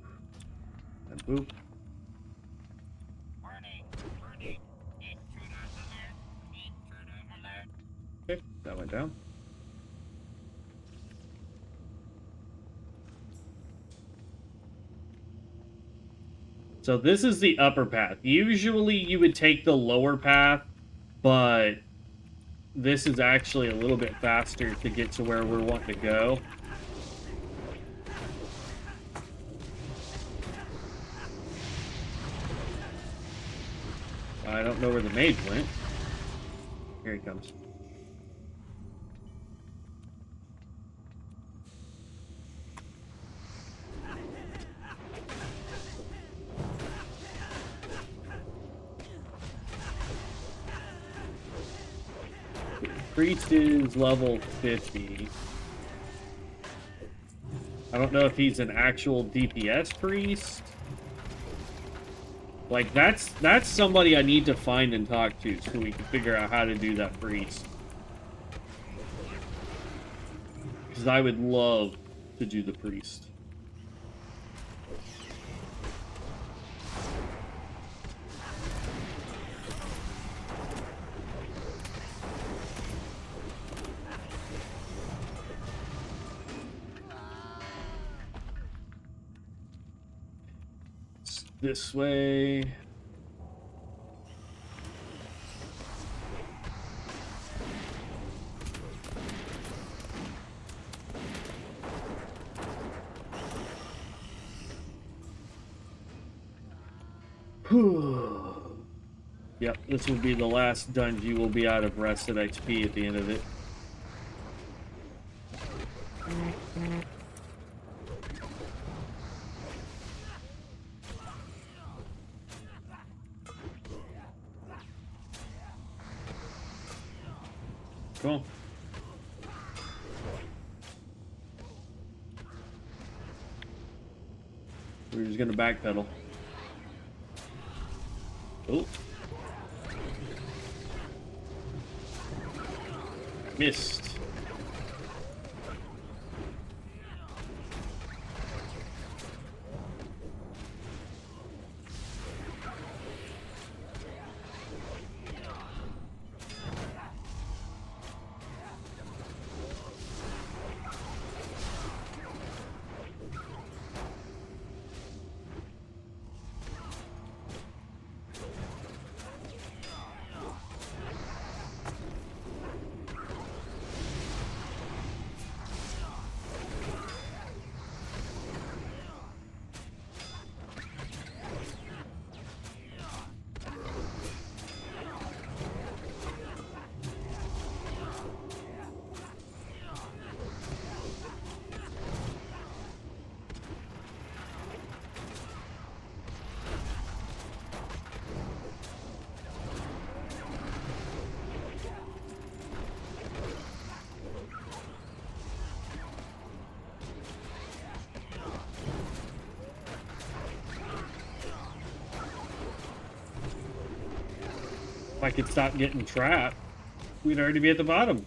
Speaker 1: and boop. Okay, that went down. So this is the upper path. Usually you would take the lower path, but this is actually a little bit faster to get to where we're wanting to go. I don't know where the mage went. Here he comes. Priest is level 50. I don't know if he's an actual DPS priest. Like, that's somebody I need to find and talk to so we can figure out how to do that priest. Because I would love to do the priest. This way. Yep, this will be the last dungeon. You will be out of rested XP at the end of it. Cool. We're just gonna backpedal. Oh. Missed. If I could stop getting trapped, we'd already be at the bottom.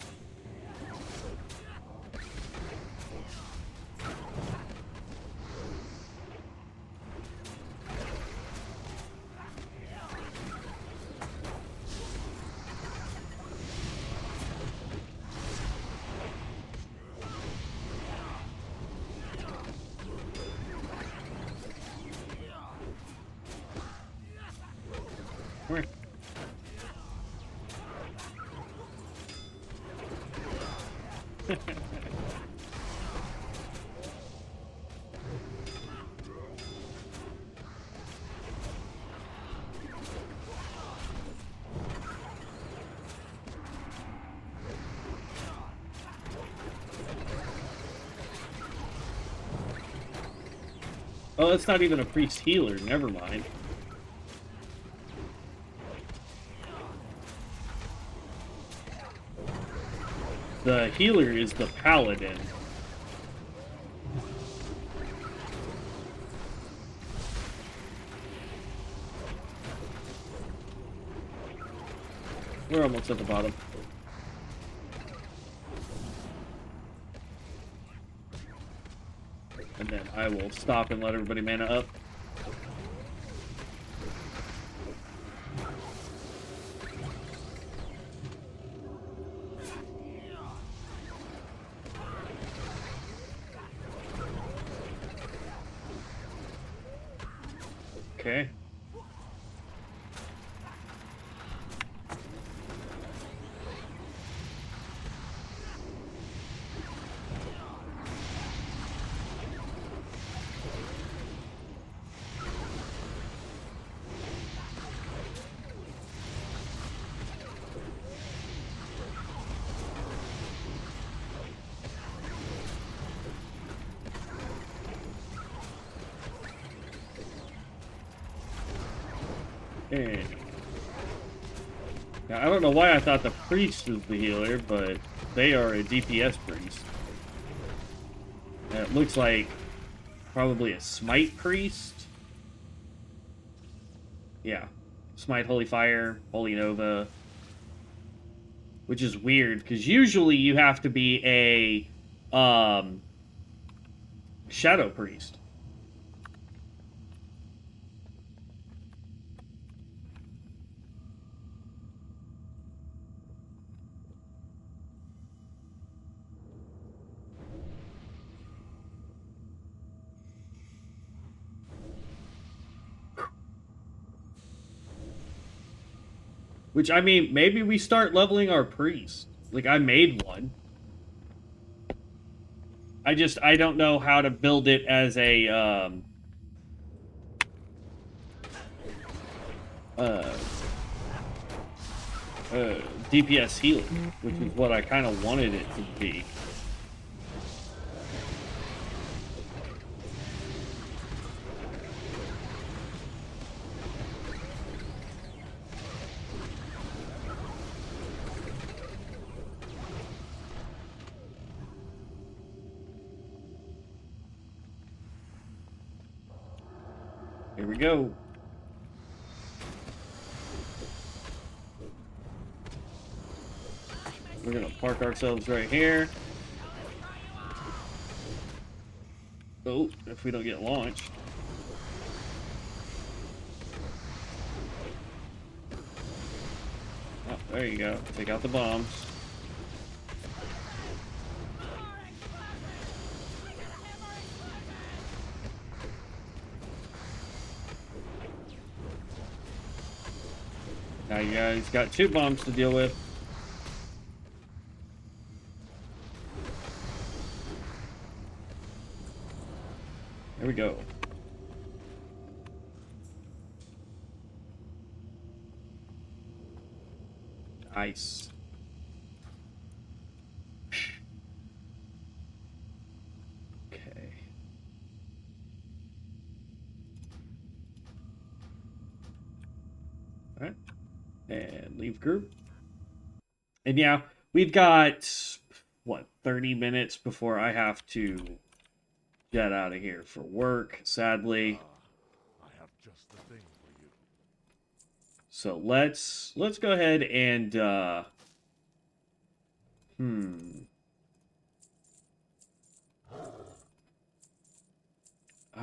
Speaker 1: Come here. Oh, it's not even a priest healer. Never mind. The healer is the paladin. We're almost at the bottom. And then I will stop and let everybody mana up. Okay. And now, I don't know why I thought the priest was the healer, but they are a DPS priest. And it looks like probably a smite priest. Yeah. Smite, Holy Fire, Holy Nova. Which is weird, because usually you have to be a Shadow Priest. Which, I mean, maybe we start leveling our priest. Like, I made one. I don't know how to build it as a, DPS healer, which is what I kind of wanted it to be. Here we go. We're gonna park ourselves right here. Oh, if we don't get launched. Oh, there you go. Take out the bombs. Now you guys got 2 bombs to deal with. There we go. Nice. Okay. All right. And leave group. And yeah, we've got, what, 30 minutes before I have to jet out of here for work, sadly.
Speaker 2: I have just the thing for you.
Speaker 1: So let's go ahead and I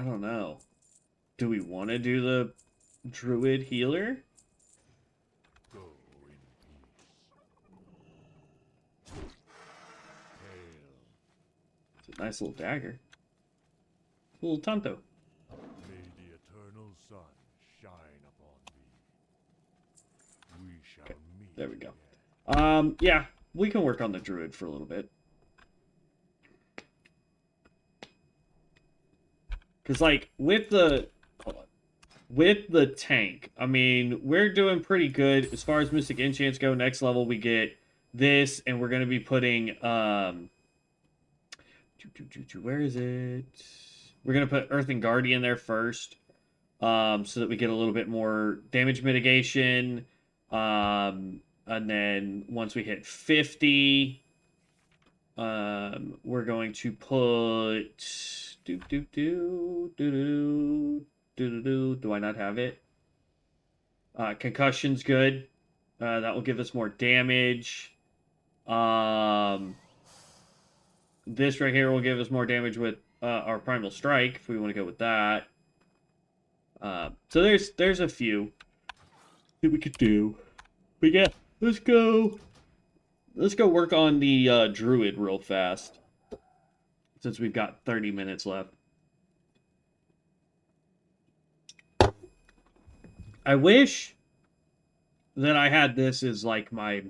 Speaker 1: don't know. Do we want to do the druid healer?
Speaker 2: Go in peace. Hail.
Speaker 1: It's a nice little dagger. Little tanto.
Speaker 2: May the eternal sun shine upon thee. We shall meet.
Speaker 1: There we go.
Speaker 2: again.
Speaker 1: Yeah, we can work on the druid for a little bit. Because, like, with the tank, I mean, we're doing pretty good as far as Mystic Enchants go. Next level, we get this, and we're going to be putting, where is it? We're going to put Earthen Guardian there first, so that we get a little bit more damage mitigation. And then once we hit 50, we're going to put do I not have it? Concussion's good. That will give us more damage. This right here will give us more damage with our Primal Strike if we want to go with that. So there's a few that we could do. But yeah, let's go work on the druid real fast. Since we've got 30 minutes left. I wish that I had this as like my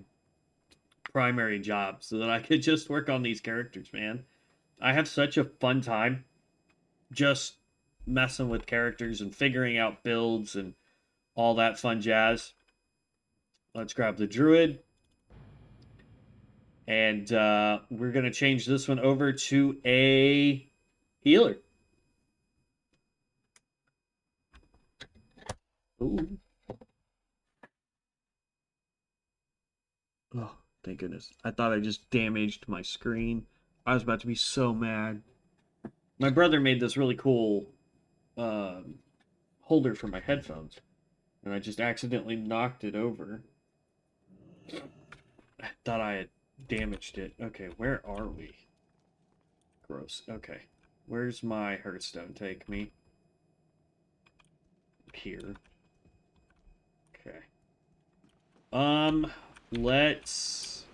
Speaker 1: primary job so that I could just work on these characters, man. I have such a fun time just messing with characters and figuring out builds and all that fun jazz. Let's grab the druid. And we're going to change this one over to a healer. Ooh. Oh, thank goodness. I thought I just damaged my screen. I was about to be so mad. My brother made this really cool holder for my headphones. And I just accidentally knocked it over. I thought I had damaged it. Okay, where are we? Gross. Okay. Where's my Hearthstone take me? Here. Okay. Let's...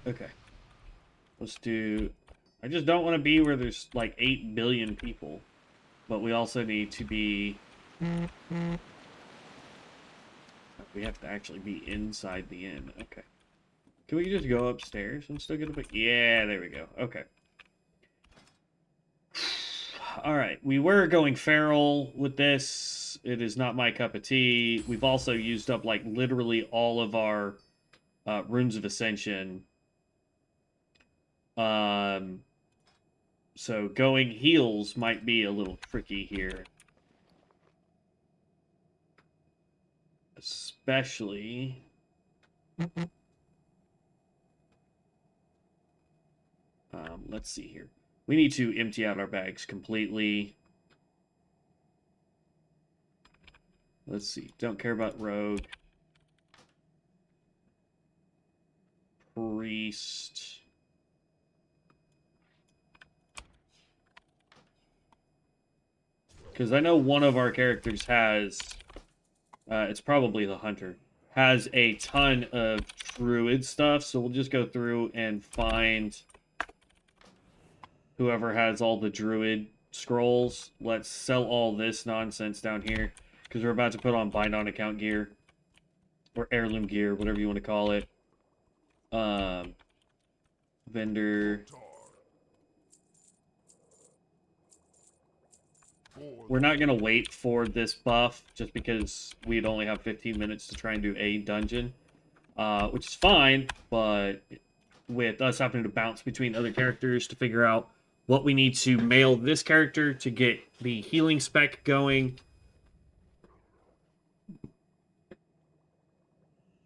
Speaker 1: Okay. Let's do... I just don't want to be where there's like 8 billion people. But we also need to be... We have to actually be inside the inn. Okay. Can we just go upstairs and still get a bit? Yeah, there we go. Okay. Alright, we were going feral with this. It is not my cup of tea. We've also used up, like, literally all of our runes of ascension. So going heals might be a little tricky here. Especially... let's see here. We need to empty out our bags completely. Let's see. Don't care about rogue. Priest. Because I know one of our characters has... it's probably the hunter. Has a ton of druid stuff, so we'll just go through and find... whoever has all the druid scrolls. Let's sell all this nonsense down here. Because we're about to put on bind on account gear. Or heirloom gear, whatever you want to call it. Vendor. We're not going to wait for this buff. Just because we'd only have 15 minutes to try and do a dungeon. Which is fine. But with us having to bounce between other characters to figure out what we need to mail this character to get the healing spec going.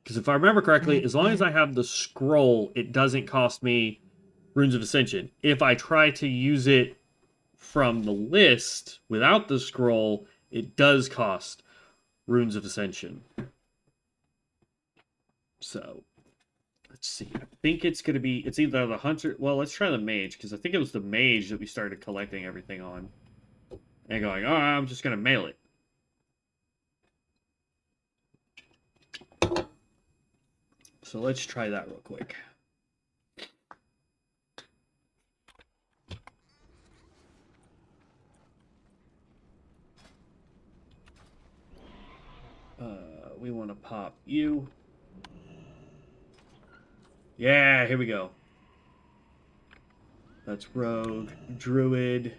Speaker 1: Because if I remember correctly, as long as I have the scroll, it doesn't cost me Runes of Ascension. If I try to use it from the list without the scroll, it does cost Runes of Ascension. So... let's see. I think it's going to be... it's either the hunter... well, let's try the mage, because I think it was the mage that we started collecting everything on. And going, oh, I'm just going to mail it. So let's try that real quick. we want to pop you. Yeah, here we go. That's rogue, druid.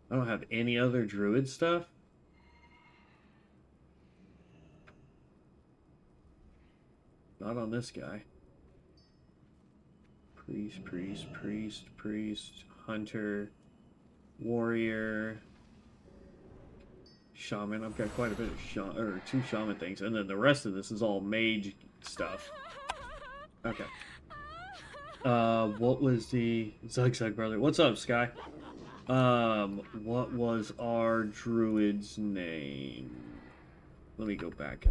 Speaker 1: I don't have any other druid stuff. Not on this guy. Priest, hunter, warrior, shaman. I've got quite a bit of two shaman things, and then the rest of this is all mage stuff. Okay. What was the Zugzug brother? What's up, Sky? What was our druid's name? Let me go back.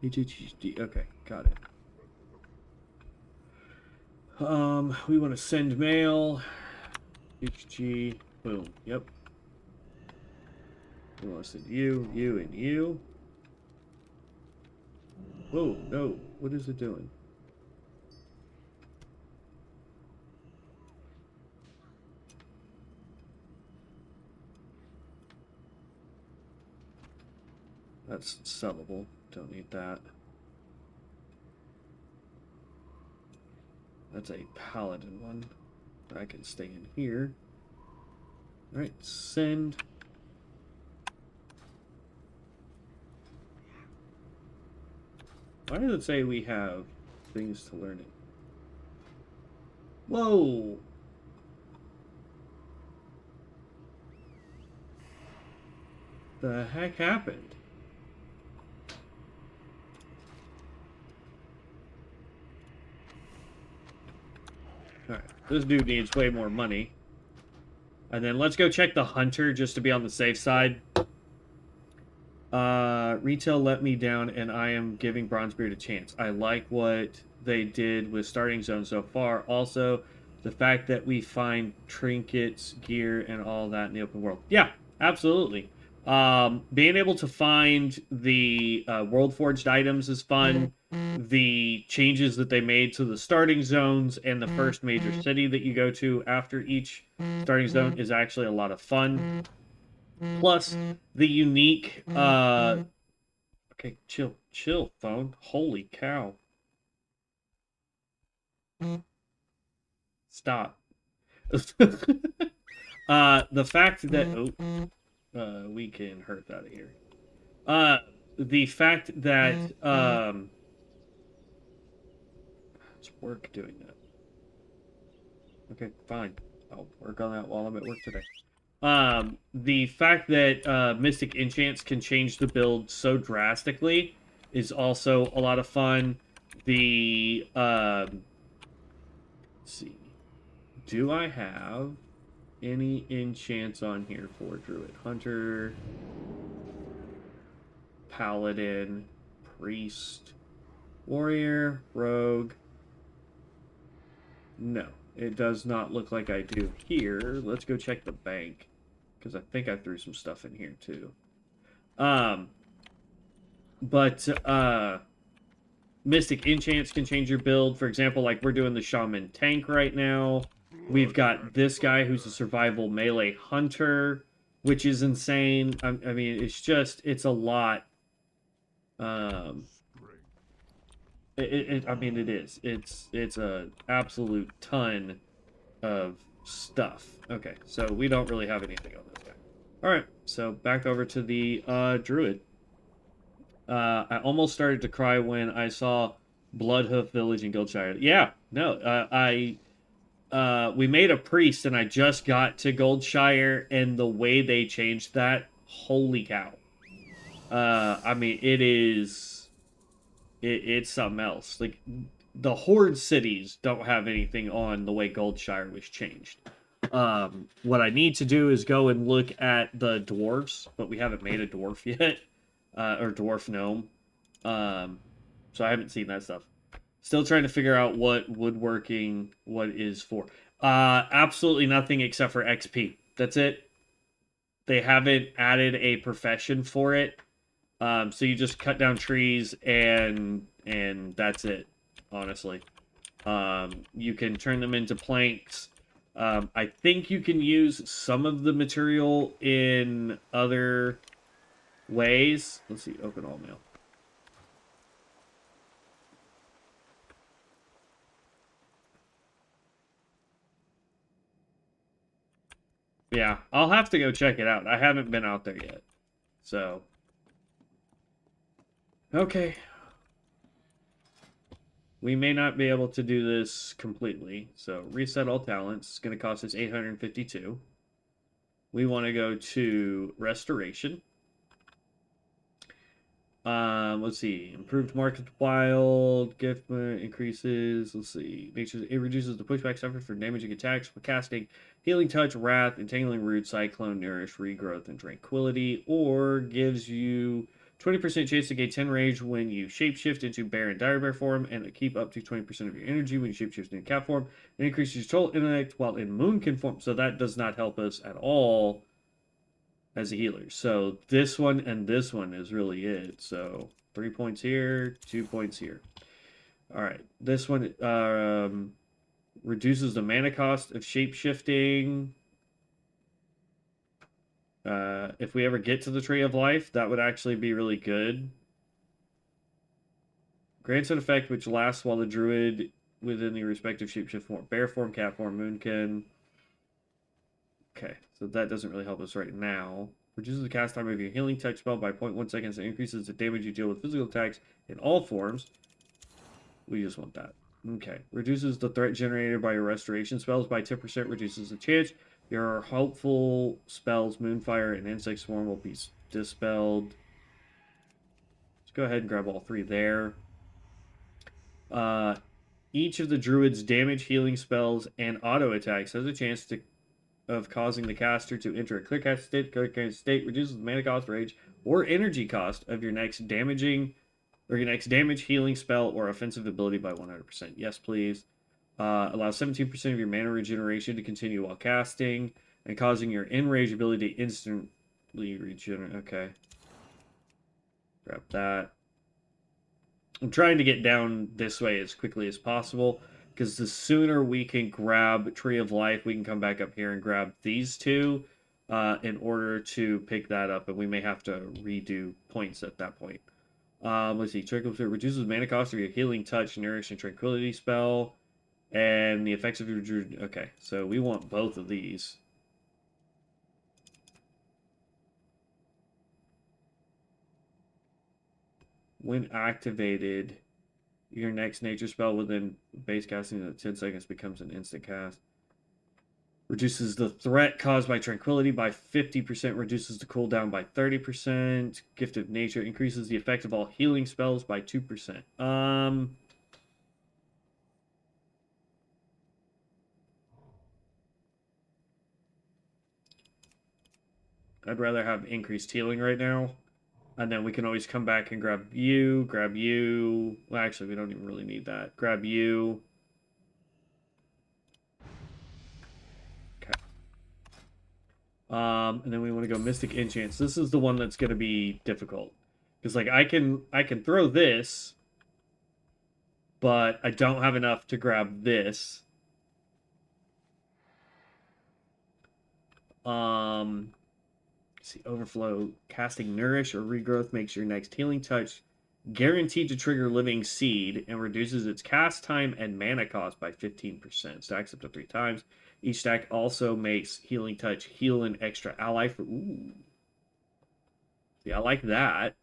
Speaker 1: Okay, got it. We want to send mail. HG, boom, yep. We want to send you, and you. Whoa, no, what is it doing? That's sellable. Don't need that. That's a paladin one. I can stay in here. Alright, send. Why does it say we have things to learn it? Whoa! The heck happened? Alright, this dude needs way more money. And then let's go check the hunter just to be on the safe side. Retail let me down and I am giving Bronzebeard a chance. I like what they did with starting zone so far. Also, the fact that we find trinkets, gear, and all that in the open world. Yeah, absolutely. Being able to find the world forged items is fun. The changes that they made to the starting zones and the first major city that you go to after each starting zone is actually a lot of fun. Plus, the unique... Okay, chill, phone. Holy cow. Stop. The fact that... Oh, we can hurt that here. The fact that... it's work doing that. Okay, fine. I'll work on that while I'm at work today. The fact that Mystic Enchants can change the build so drastically is also a lot of fun. The, let's see. Do I have any enchants on here for Druid? Hunter, Paladin, Priest, Warrior, Rogue. No, it does not look like I do here. Let's go check the bank, because I think I threw some stuff in here too. Mystic Enchants can change your build. For example, like we're doing the Shaman Tank right now. We've got this guy who's a survival melee hunter, which is insane. I mean, it's a lot. I mean, it is. It's a absolute ton of stuff. Okay, so we don't really have anything on this guy. All right, so back over to the druid. I almost started to cry when I saw Bloodhoof Village in Goldshire. Yeah, no, we made a priest, and I just got to Goldshire, and the way they changed that, holy cow! I mean, it's something else. Like, the Horde cities don't have anything on the way Goldshire was changed. What I need to do is go and look at the dwarves, but we haven't made a dwarf yet, or dwarf gnome. So I haven't seen that stuff. Still trying to figure out what woodworking, what is for. Absolutely nothing except for XP. That's it. They haven't added a profession for it. So you just cut down trees and that's it, honestly. You can turn them into planks. I think you can use some of the material in other ways. Let's see, open all mail. Yeah, I'll have to go check it out. I haven't been out there yet. So, okay. We may not be able to do this completely. So, reset all talents. It's going to cost us 852. We want to go to restoration. Let's see. Improved market wild gift increases. Let's see. It reduces the pushback suffered for damaging attacks with casting, healing touch, wrath, entangling root, cyclone, nourish, regrowth, and tranquility, or gives you 20% chance to gain 10 rage when you shapeshift into bear and dire bear form, and keep up to 20% of your energy when you shapeshift into cat form, and increases your total intellect while in moonkin form. So that does not help us at all as a healer. So this one and this one is really it. So 3 points here, 2 points here. All right, this one reduces the mana cost of shape-shifting. If we ever get to the Tree of Life, that would actually be really good. Grants an effect which lasts while the druid within the respective shapeshift form. Bear form, cat form, moonkin. Okay, so that doesn't really help us right now. Reduces the cast time of your healing touch spell by 0.1 seconds and increases the damage you deal with physical attacks in all forms. We just want that. Okay. Reduces the threat generated by your restoration spells by 10%. Reduces the chance your helpful spells, Moonfire and Insect Swarm, will be dispelled. Let's go ahead and grab all three there. Each of the druid's damage, healing spells, and auto attacks has a chance of causing the caster to enter a clear cast state. Clear cast state reduces the mana cost, rage, or energy cost of your next damage, healing spell, or offensive ability by 100%. Yes, please. Allows 17% of your mana regeneration to continue while casting, and causing your enrage ability to instantly regenerate. Okay. Grab that. I'm trying to get down this way as quickly as possible, because the sooner we can grab Tree of Life, we can come back up here and grab these two in order to pick that up, and we may have to redo points at that point. Let's see. Tranquility reduces mana cost of your healing touch, nourish, and tranquility spell, and the effects of your druid. Okay, so we want both of these. When activated, your next nature spell within base casting at 10 seconds becomes an instant cast. Reduces the threat caused by tranquility by 50%. Reduces the cooldown by 30%. Gift of nature increases the effect of all healing spells by 2%. I'd rather have increased healing right now. And then we can always come back and grab you. Well, actually, we don't even really need that. Grab you. Okay. And then we want to go Mystic Enchants. This is the one that's going to be difficult. Because, like, I can throw this, but I don't have enough to grab this. See, overflow, casting Nourish or Regrowth makes your next healing touch guaranteed to trigger Living Seed and reduces its cast time and mana cost by 15%. Stacks up to 3 times. Each stack also makes healing touch heal an extra ally for. Ooh. See, I like that.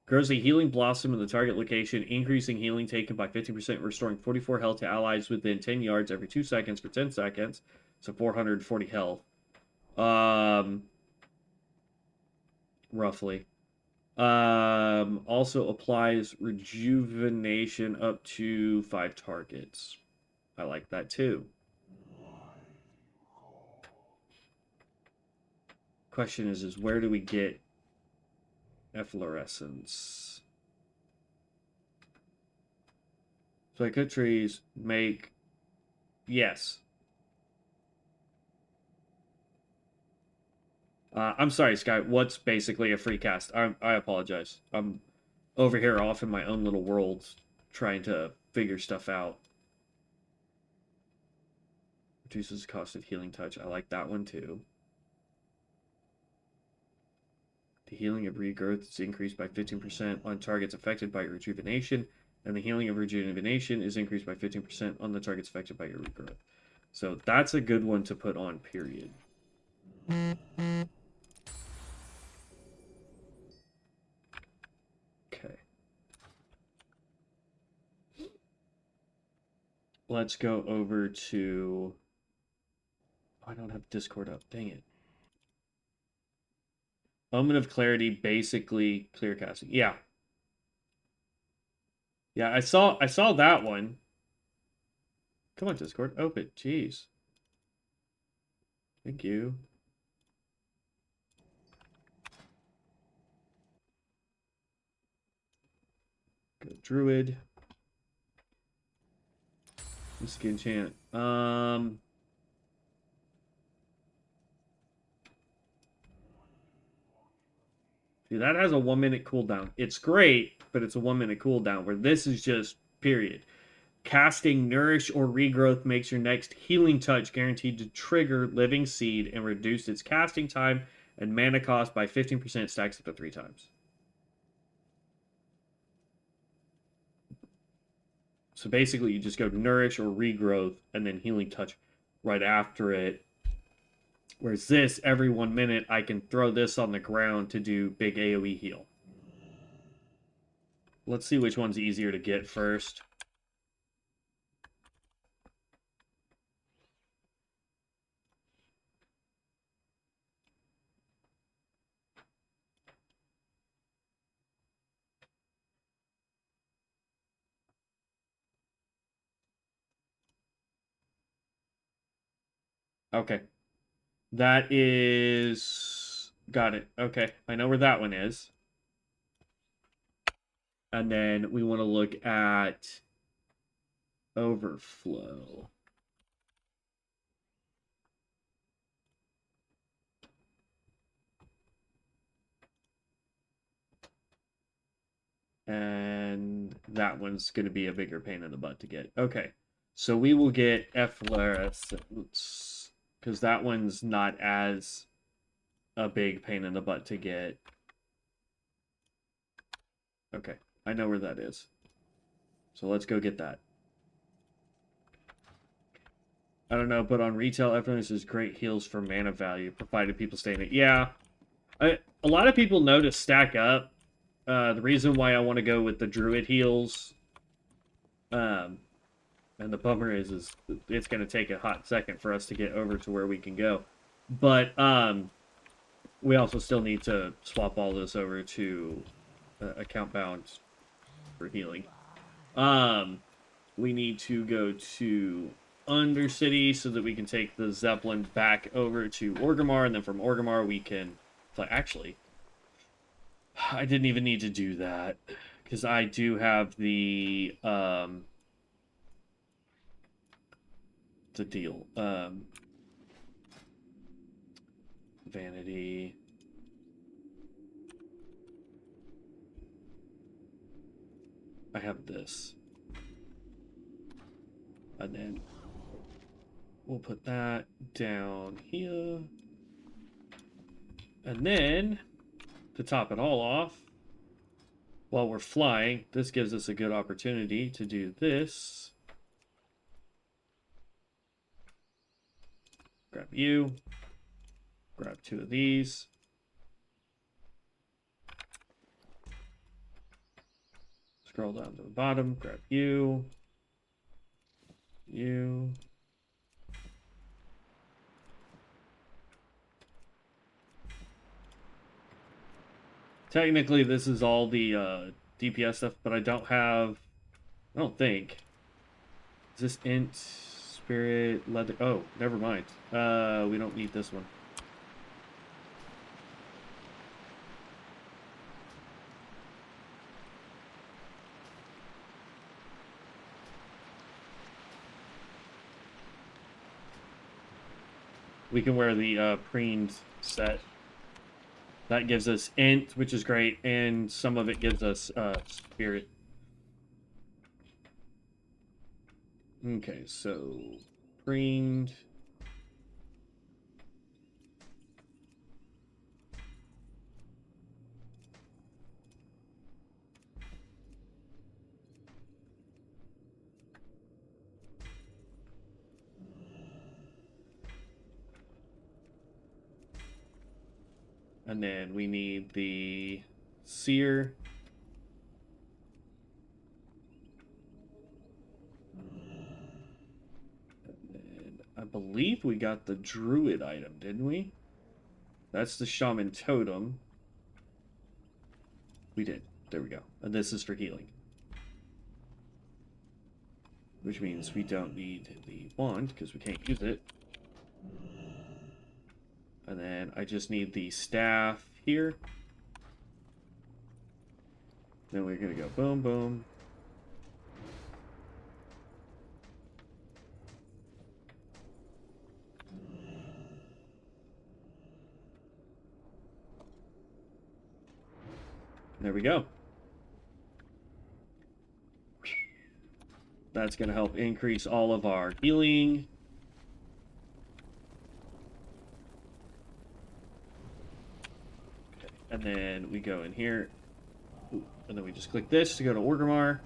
Speaker 1: Grows a healing blossom in the target location, increasing healing taken by 50%, restoring 44 health to allies within 10 yards every 2 seconds for 10 seconds. So 440 health. Roughly. Also applies rejuvenation up to 5 targets. I like that too. Question is where do we get efflorescence? So I cut trees, make. Yes. I'm sorry, Sky. What's basically a free cast? I apologize. I'm over here off in my own little world trying to figure stuff out. Reduces cost of healing touch. I like that one too. The healing of regrowth is increased by 15% on targets affected by rejuvenation, and the healing of rejuvenation is increased by 15% on the targets affected by your regrowth. So that's a good one to put on, period. Okay. Let's go over to... Oh, I don't have Discord up. Dang it. Omen of Clarity, basically clear casting. Yeah. Yeah, I saw that one. Come on, Discord. Open. Jeez. Thank you. Go Druid. Skin chant. See, that has a 1 minute cooldown. It's great, but it's a 1 minute cooldown, where this is just period. Casting Nourish or Regrowth makes your next healing touch guaranteed to trigger Living Seed and reduce its casting time and mana cost by 15%, stacks up to 3 times. So basically, you just go Nourish or Regrowth and then Healing Touch right after it. Whereas this, every 1 minute, I can throw this on the ground to do big AoE heal. Let's see which one's easier to get first. Okay. That is... Got it. Okay. I know where that one is. And then we want to look at Overflow. And that one's going to be a bigger pain in the butt to get. Okay. So we will get Efflorescence, because that one's not as a big pain in the butt to get. Okay. I know where that is. So let's go get that. I don't know, but on retail, Effluence is great heals for mana value, provided people stay in it. Yeah. A lot of people know to stack up. The reason why I want to go with the Druid heals, and the bummer is it's going to take a hot second for us to get over to where we can go. But we also still need to swap all this over to account bound for healing. We need to go to Undercity so that we can take the Zeppelin back over to Orgrimmar, and then from Orgrimmar we can fly. Actually, I didn't even need to do that because I do have the deal. Vanity. I have this. And then we'll put that down here. And then, to top it all off, while we're flying, this gives us a good opportunity to do this. Grab you. Grab 2 of these. Scroll down to the bottom. Grab you. You. Technically, this is all the DPS stuff, but I don't think. Is this int, spirit, leather? Oh, never mind. We don't need this one. We can wear the preened set That gives us int, which is great, and some of it gives us spirit. Okay, so preened. And then we need the seer. And I believe we got the druid item, didn't we? That's the shaman totem. We did. There we go. And this is for healing. Which means we don't need the wand because we can't use it. And then I just need the staff here. Then we're going to go boom, boom. There we go. That's going to help increase all of our healing. Okay. And then we go in here. Ooh. And then we just click this to go to Orgrimmar.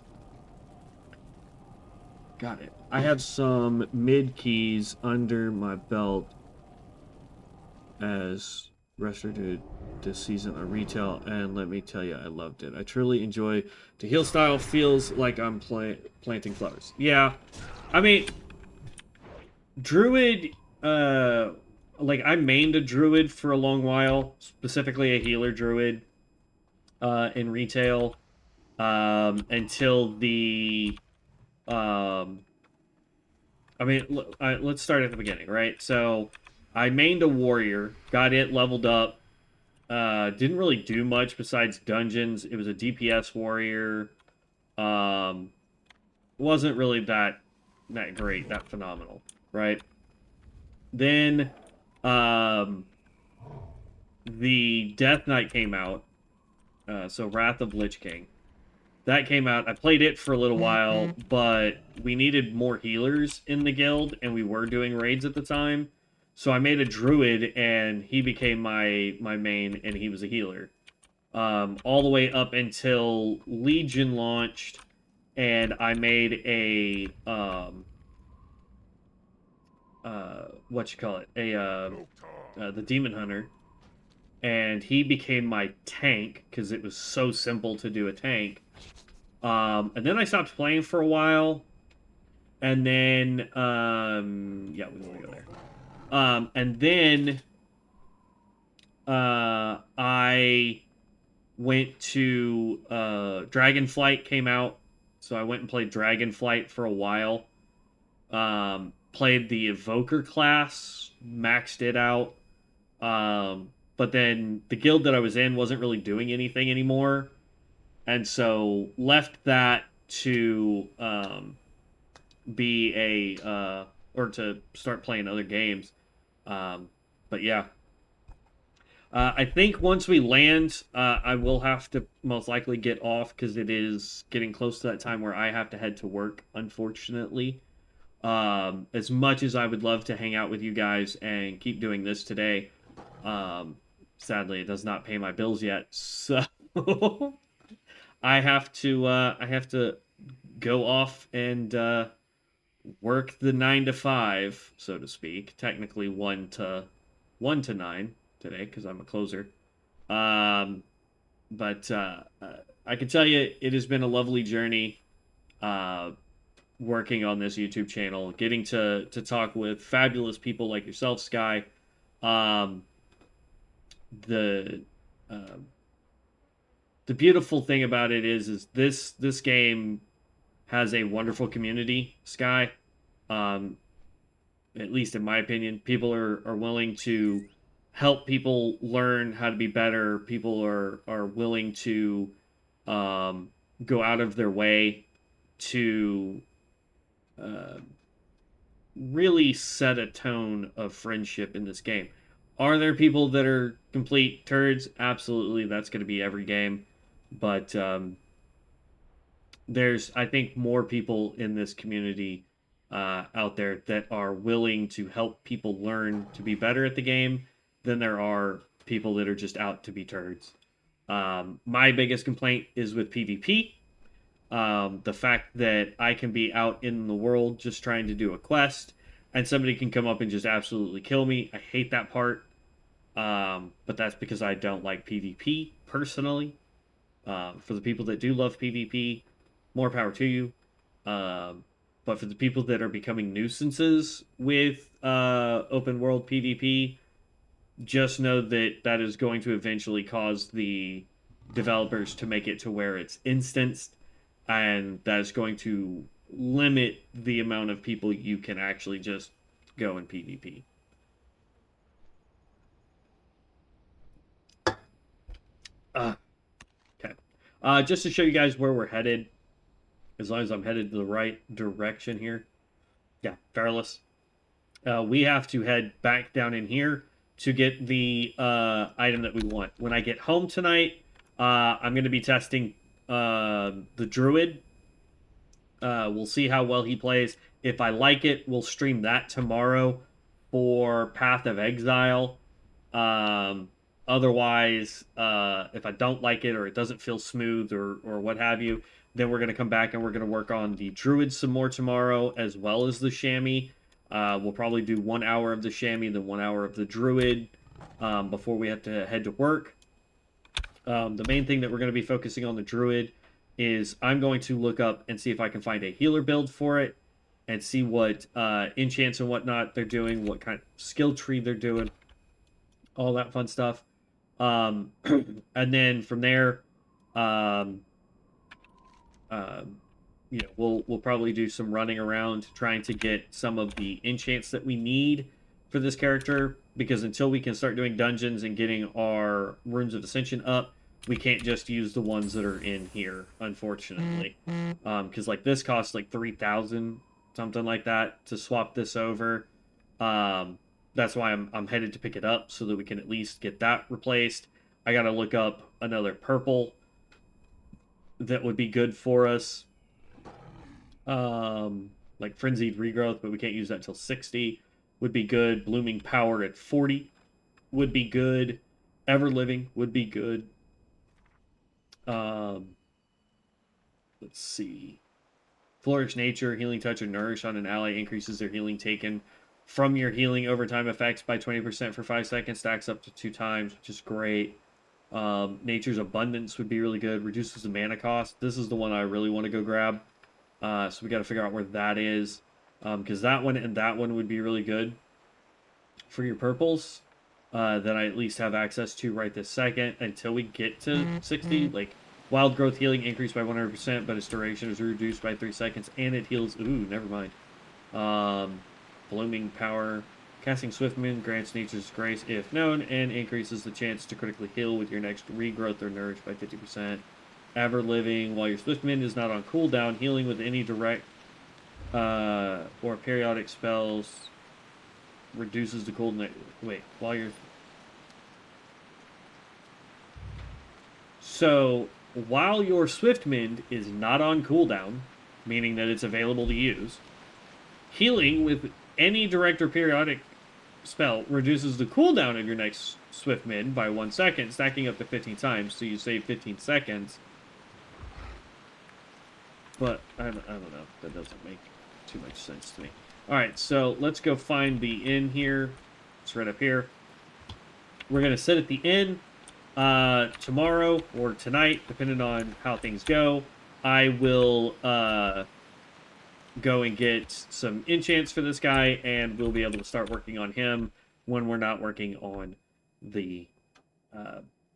Speaker 1: Got it. I have some mid keys under my belt as restored this season on retail, and let me tell you, I loved it. I truly enjoy the heal style. Feels like I'm planting flowers. Yeah, I mean, druid. Like I mained a druid for a long while, specifically a healer druid, in retail, until the, I mean, let's start at the beginning, right? So, I mained a warrior, got it leveled up. Didn't really do much besides dungeons. It was a DPS warrior. Wasn't really that great, that phenomenal, right? Then, the Death Knight came out. So Wrath of Lich King. That came out. I played it for a little while, but we needed more healers in the guild, and we were doing raids at the time. So I made a druid, and he became my main, and he was a healer. All the way up until Legion launched, and I made a the Demon Hunter, and he became my tank because it was so simple to do a tank. And then I stopped playing for a while, and then yeah, we want to go there. And then I went to Dragonflight came out, so I went and played Dragonflight for a while. Played the Evoker class, maxed it out. But then the guild that I was in wasn't really doing anything anymore, and so left that to be a or to start playing other games. But yeah, I think once we land, I will have to most likely get off because it is getting close to that time where I have to head to work, unfortunately. As much as I would love to hang out with you guys and keep doing this today, sadly, it does not pay my bills yet. So I have to go off and work the 9 to 5, so to speak. Technically 1 to 9 today because I'm a closer. But I can tell you it has been a lovely journey working on this YouTube channel, getting to talk with fabulous people like yourself, Sky. The beautiful thing about it is this game has a wonderful community, Sky. At least in my opinion, people are willing to help people learn how to be better. People are willing to go out of their way to really set a tone of friendship in this game. Are there people that are complete turds? Absolutely, that's going to be every game. But there's, I think, more people in this community out there that are willing to help people learn to be better at the game than there are people that are just out to be turds. My biggest complaint is with PvP. The fact that I can be out in the world just trying to do a quest and somebody can come up and just absolutely kill me. I hate that part. But that's because I don't like PvP personally. For the people that do love PvP, more power to you. But for the people that are becoming nuisances with open world PvP, just know that that is going to eventually cause the developers to make it to where it's instanced, and that is going to limit the amount of people you can actually just go in PvP. Okay. Just to show you guys where we're headed, as long as I'm headed to the right direction here. Yeah, Farless. We have to head back down in here to get the item that we want. When I get home tonight, I'm going to be testing the Druid. We'll see how well he plays. If I like it, we'll stream that tomorrow for Path of Exile. Otherwise, if I don't like it or it doesn't feel smooth or what have you, then we're going to come back and we're going to work on the Druid some more tomorrow, as well as the Chamois. We'll probably do 1 hour of the Chamois, then 1 hour of the Druid before we have to head to work. The main thing that we're going to be focusing on the Druid is I'm going to look up and see if I can find a healer build for it and see what enchants and whatnot they're doing, what kind of skill tree they're doing, all that fun stuff. And then from there, we'll probably do some running around trying to get some of the enchants that we need for this character, because until we can start doing dungeons and getting our runes of ascension up, we can't just use the ones that are in here, unfortunately. Because like this costs like 3,000, something like that, to swap this over. That's why I'm headed to pick it up, so that we can at least get that replaced. I gotta look up another purple that would be good for us. Like Frenzied Regrowth, but we can't use that till 60. Would be good. Blooming Power at 40 would be good. Ever Living would be good. Let's see. Flourish Nature, Healing Touch, or Nourish on an ally increases their healing taken from your healing overtime effects by 20% for 5 seconds. Stacks up to 2 times, which is great. Nature's Abundance would be really good. Reduces the mana cost. This is the one I really want to go grab. So we got to figure out where that is. Because that one and that one would be really good for your purples. That I at least have access to right this second until we get to 60. Like, Wild Growth Healing increased by 100%, but its duration is reduced by 3 seconds, and it heals. Ooh, never mind. Blooming Power. Casting Swiftwind grants Nature's Grace if known, and increases the chance to critically heal with your next regrowth or nourish by 50%. Ever Living. While your Swiftwind is not on cooldown, healing with any direct or periodic spells reduces the cooldown. Wait, while you're... So, while your Swiftwind is not on cooldown, meaning that it's available to use, healing with any direct or periodic spell reduces the cooldown of your next Swiftwind by 1 second, stacking up to 15 times, so you save 15 seconds. But, I don't know. That doesn't make too much sense to me. Alright, so let's go find the inn here. It's right up here. We're going to sit at the inn tomorrow or tonight, depending on how things go. I will go and get some enchants for this guy, and we'll be able to start working on him when we're not working on the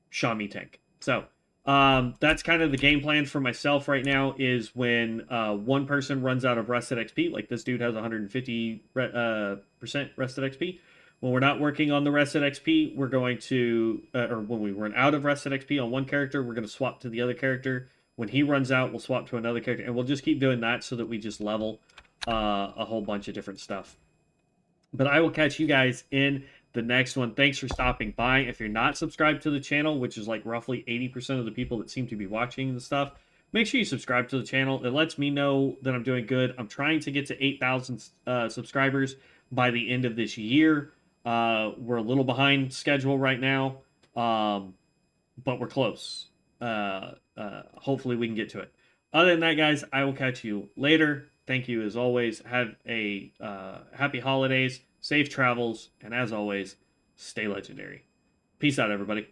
Speaker 1: Shaman Tank. So, that's kind of the game plan for myself right now, is when one person runs out of rested XP, like this dude has 150% rested XP. When we're not working on the rested XP, we're going to, or when we run out of rested XP on one character, we're going to swap to the other character. When he runs out, we'll swap to another character, and we'll just keep doing that so that we just level a whole bunch of different stuff. But I will catch you guys in the next one. Thanks for stopping by. If you're not subscribed to the channel, which is like roughly 80% of the people that seem to be watching the stuff, make sure you subscribe to the channel. It lets me know that I'm doing good. I'm trying to get to 8,000 subscribers by the end of this year. We're a little behind schedule right now, but we're close. Hopefully we can get to it. Other than that, guys, I will catch you later. Thank you as always. Have a happy holidays, safe travels, and as always, stay legendary. Peace out, everybody.